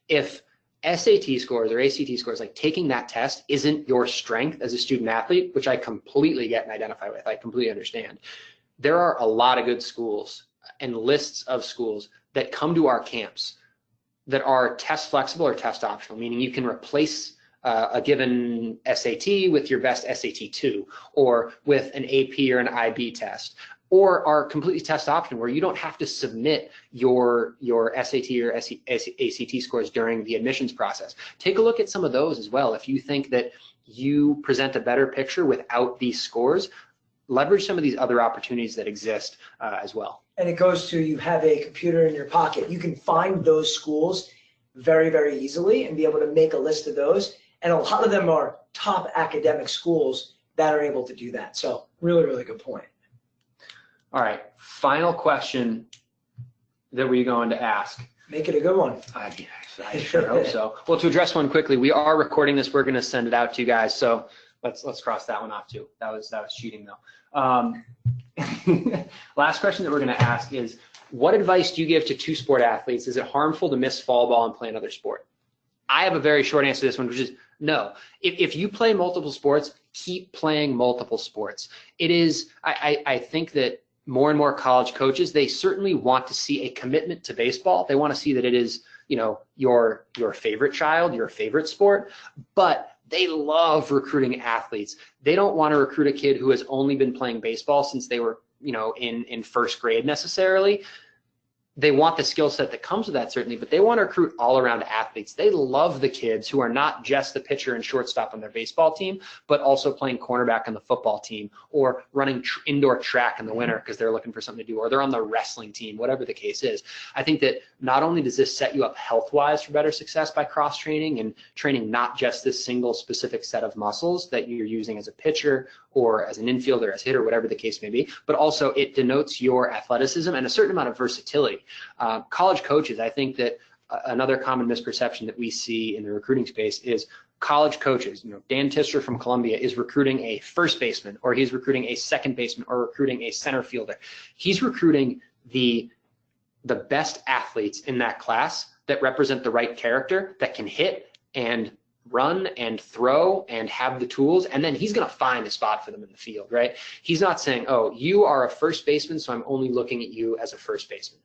If SAT scores or ACT scores, like taking that test isn't your strength as a student athlete, which I completely get and identify with, I completely understand. There are a lot of good schools and lists of schools that come to our camps that are test flexible or test optional, meaning you can replace a given SAT with your best SAT 2 or with an AP or an IB test, or are completely test optional where you don't have to submit your SAT or ACT scores during the admissions process. Take a look at some of those as well. If you think that you present a better picture without these scores, leverage some of these other opportunities that exist as well. And it goes to, you have a computer in your pocket. You can find those schools very, very easily and be able to make a list of those. And a lot of them are top academic schools that are able to do that. So really, really good point. All right, final question that we're going to ask. Make it a good one. I sure hope so. Well, to address one quickly, we are recording this. We're going to send it out to you guys. So let's cross that one off too. That was cheating though. Last question that we're going to ask is, what advice do you give to two-sport athletes? Is it harmful to miss fall ball and play another sport? I have a very short answer to this one, which is no. If you play multiple sports, keep playing multiple sports. It is, I think that more and more college coaches, they certainly want to see a commitment to baseball. They want to see that it is, your favorite child, your favorite sport, but they love recruiting athletes. They don't want to recruit a kid who has only been playing baseball since they were, in first grade necessarily. They want the skill set that comes with that, certainly, but they want to recruit all-around athletes. They love the kids who are not just the pitcher and shortstop on their baseball team, but also playing cornerback on the football team, or running indoor track in the winter because they're looking for something to do, or they're on the wrestling team, whatever the case is. I think that not only does this set you up health-wise for better success by cross-training and training not just this single specific set of muscles that you're using as a pitcher or as an infielder, as a hitter, whatever the case may be, but also it denotes your athleticism and a certain amount of versatility. College coaches, I think that another common misperception that we see in the recruiting space is college coaches, Dan Tisser from Columbia is recruiting a first baseman, or he's recruiting a second baseman, or recruiting a center fielder. He's recruiting the best athletes in that class that represent the right character, that can hit and run and throw and have the tools, and then he's going to find a spot for them in the field, right? He's not saying, oh, you are a first baseman, so I'm only looking at you as a first baseman.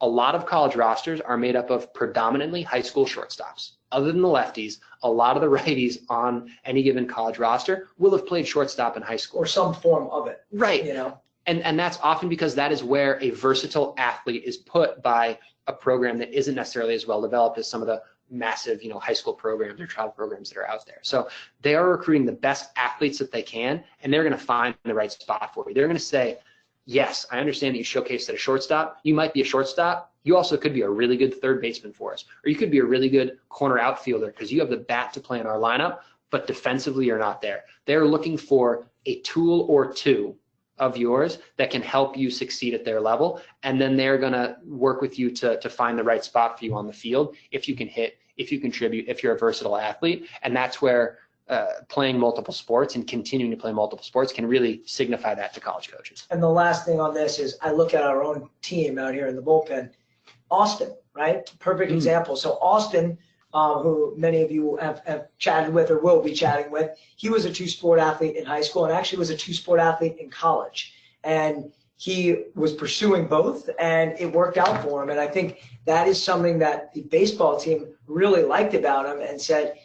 A lot of college rosters are made up of predominantly high school shortstops. Other than the lefties, a lot of the righties on any given college roster will have played shortstop in high school. Or some form of it. Right. You know? And that's often because that is where a versatile athlete is put by a program that isn't necessarily as well developed as some of the massive, high school programs or travel programs that are out there. So they are recruiting the best athletes that they can, and they're going to find the right spot for you. They're going to say, yes, I understand that you showcased at a shortstop. You might be a shortstop. You also could be a really good third baseman for us, or you could be a really good corner outfielder because you have the bat to play in our lineup, but defensively you're not there. They're looking for a tool or two of yours that can help you succeed at their level, and then they're going to work with you to find the right spot for you on the field if you can hit, if you contribute, if you're a versatile athlete. And that's where playing multiple sports and continuing to play multiple sports can really signify that to college coaches. And the last thing on this is I look at our own team out here in the bullpen. Austin, right? Perfect example. So Austin, who many of you have chatted with or will be chatting with, he was a two-sport athlete in high school and actually was a two-sport athlete in college. And he was pursuing both, and it worked out for him. And I think that is something that the baseball team really liked about him and said,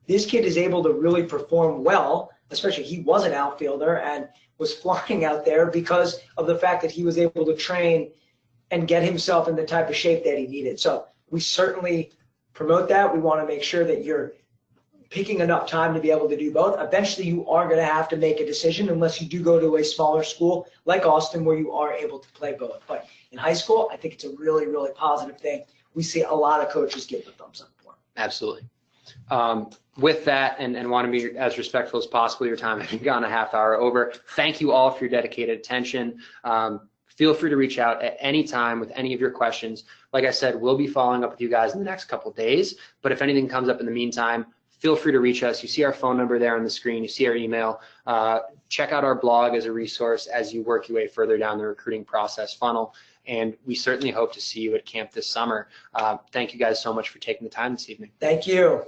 this kid is able to really perform well, especially he was an outfielder and was flying out there because of the fact that he was able to train and get himself in the type of shape that he needed. So we certainly promote that. We want to make sure that you're picking enough time to be able to do both. Eventually, you are going to have to make a decision unless you do go to a smaller school like Austin where you are able to play both. But in high school, I think it's a really, really positive thing. We see a lot of coaches give the thumbs up for it. Absolutely. With that, and want to be as respectful as possible, your time has gone a half hour over. Thank you all for your dedicated attention. Feel free to reach out at any time with any of your questions. Like I said, we'll be following up with you guys in the next couple of days, but if anything comes up in the meantime, feel free to reach us. You see our phone number there on the screen. You see our email. Check out our blog as a resource as you work your way further down the recruiting process funnel, and we certainly hope to see you at camp this summer. Thank you guys so much for taking the time this evening. Thank you.